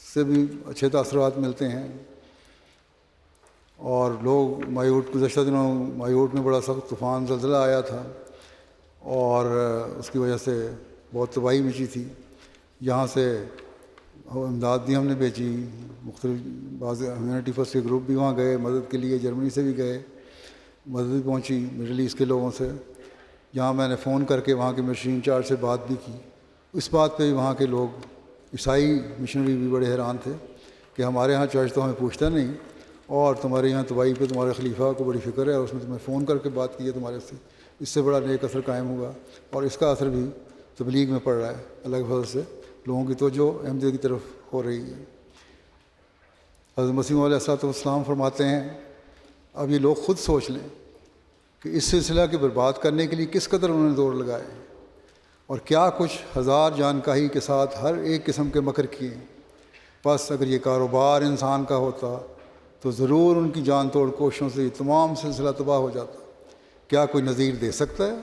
Speaker 2: سے بھی اچھے تاثرات ملتے ہیں، اور لوگ گزشتہ دنوں مایوٹ میں بڑا سخت طوفان زلزلہ آیا تھا اور اس کی وجہ سے بہت تباہی مچی تھی۔ یہاں سے امداد بھی ہم نے بھیجی، مختلف بعض ہیومینٹی فرسٹ کے گروپ بھی وہاں گئے مدد کے لیے، جرمنی سے بھی گئے، مدد بھی پہنچی مڈل ایسٹ کے لوگوں سے. جہاں میں نے فون کر کے وہاں کے مشن انچارج سے بات بھی کی، اس بات پہ بھی وہاں کے لوگ عیسائی مشنری بھی بڑے حیران تھے کہ ہمارے ہاں چرچ تو ہمیں پوچھتا نہیں، اور تمہارے یہاں طبائی پہ تمہارے خلیفہ کو بڑی فکر ہے اور اس میں تمہیں فون کر کے بات کی ہے تمہارے سے، اس سے بڑا نیک اثر قائم ہوگا. اور اس کا اثر بھی تبلیغ میں پڑ رہا ہے، اللہ کے فضل سے لوگوں کی توجہ احمدیت کی طرف ہو رہی ہے. حضرت مسیح علیہ الصلوۃ والسلام فرماتے ہیں اب یہ لوگ خود سوچ لیں کہ اس سلسلہ کی برباد کرنے کے لیے کس قدر انہوں نے دور لگائے اور کیا کچھ ہزار جانکاہی کے ساتھ ہر ایک قسم کے مکر کیے. بس اگر یہ کاروبار انسان کا ہوتا تو ضرور ان کی جان توڑ کوششوں سے یہ تمام سلسلہ تباہ ہو جاتا. کیا کوئی نظیر دے سکتا ہے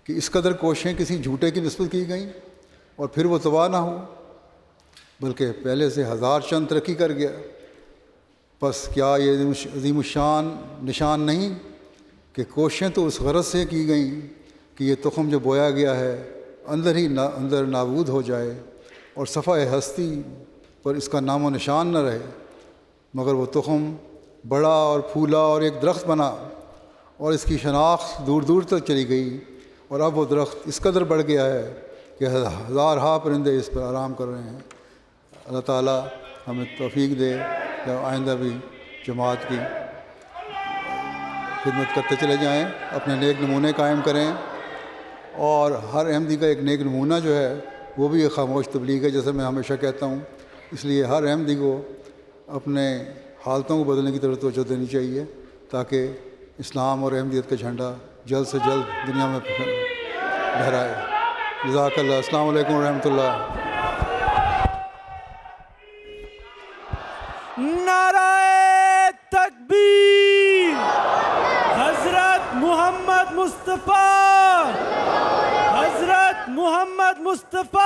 Speaker 2: کہ اس قدر کوششیں کسی جھوٹے کی نسبت کی گئیں اور پھر وہ تباہ نہ ہو بلکہ پہلے سے ہزار چند ترقی کر گیا؟ بس کیا یہ عظیم الشان نشان نہیں کہ کوششیں تو اس غرض سے کی گئیں کہ یہ تخم جو بویا گیا ہے اندر نابود ہو جائے اور صفحہ ہستی پر اس کا نام و نشان نہ رہے، مگر وہ تخم بڑا اور پھولا اور ایک درخت بنا اور اس کی شناخت دور دور تک چلی گئی، اور اب وہ درخت اس قدر بڑھ گیا ہے کہ ہزارہا پرندے اس پر آرام کر رہے ہیں. اللہ تعالیٰ ہمیں توفیق دے کہ آئندہ بھی جماعت کی خدمت کرتے چلے جائیں، اپنے نیک نمونے قائم کریں، اور ہر احمدی کا ایک نیک نمونہ جو ہے وہ بھی ایک خاموش تبلیغ ہے جیسے میں ہمیشہ کہتا ہوں. اس لیے ہر احمدی کو اپنے حالتوں کو بدلنے کی طرف توجہ دینی چاہیے تاکہ اسلام اور احمدیت کا جھنڈا جلد سے جلد دنیا میں لہرائے. جزاک اللہ. السلام علیکم ورحمۃ اللہ.
Speaker 5: نعرہ تکبیر. حضرت محمد مصطفیٰ، حضرت محمد مصطفیٰ.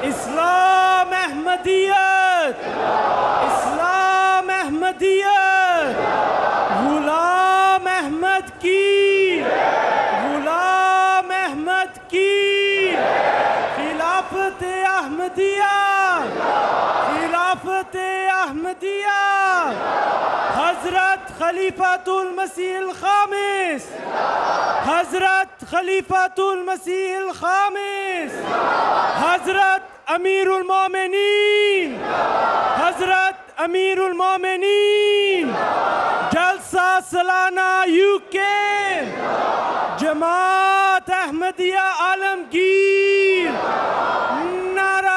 Speaker 5: اسلام احمدیت، اسلام احمدیت. غلام احمد کی، غلام احمد کی. خلافت احمدیہ، خلافت احمدیہ. حضرت خلیفۃ المسیح الخامس، حضرت خلیفۃ المسیح الخامس. حضرت امیر المومنین، حضرت امیر المومنین. جلسہ سالانہ UK جماعت احمدیہ عالمگیر. نعرہ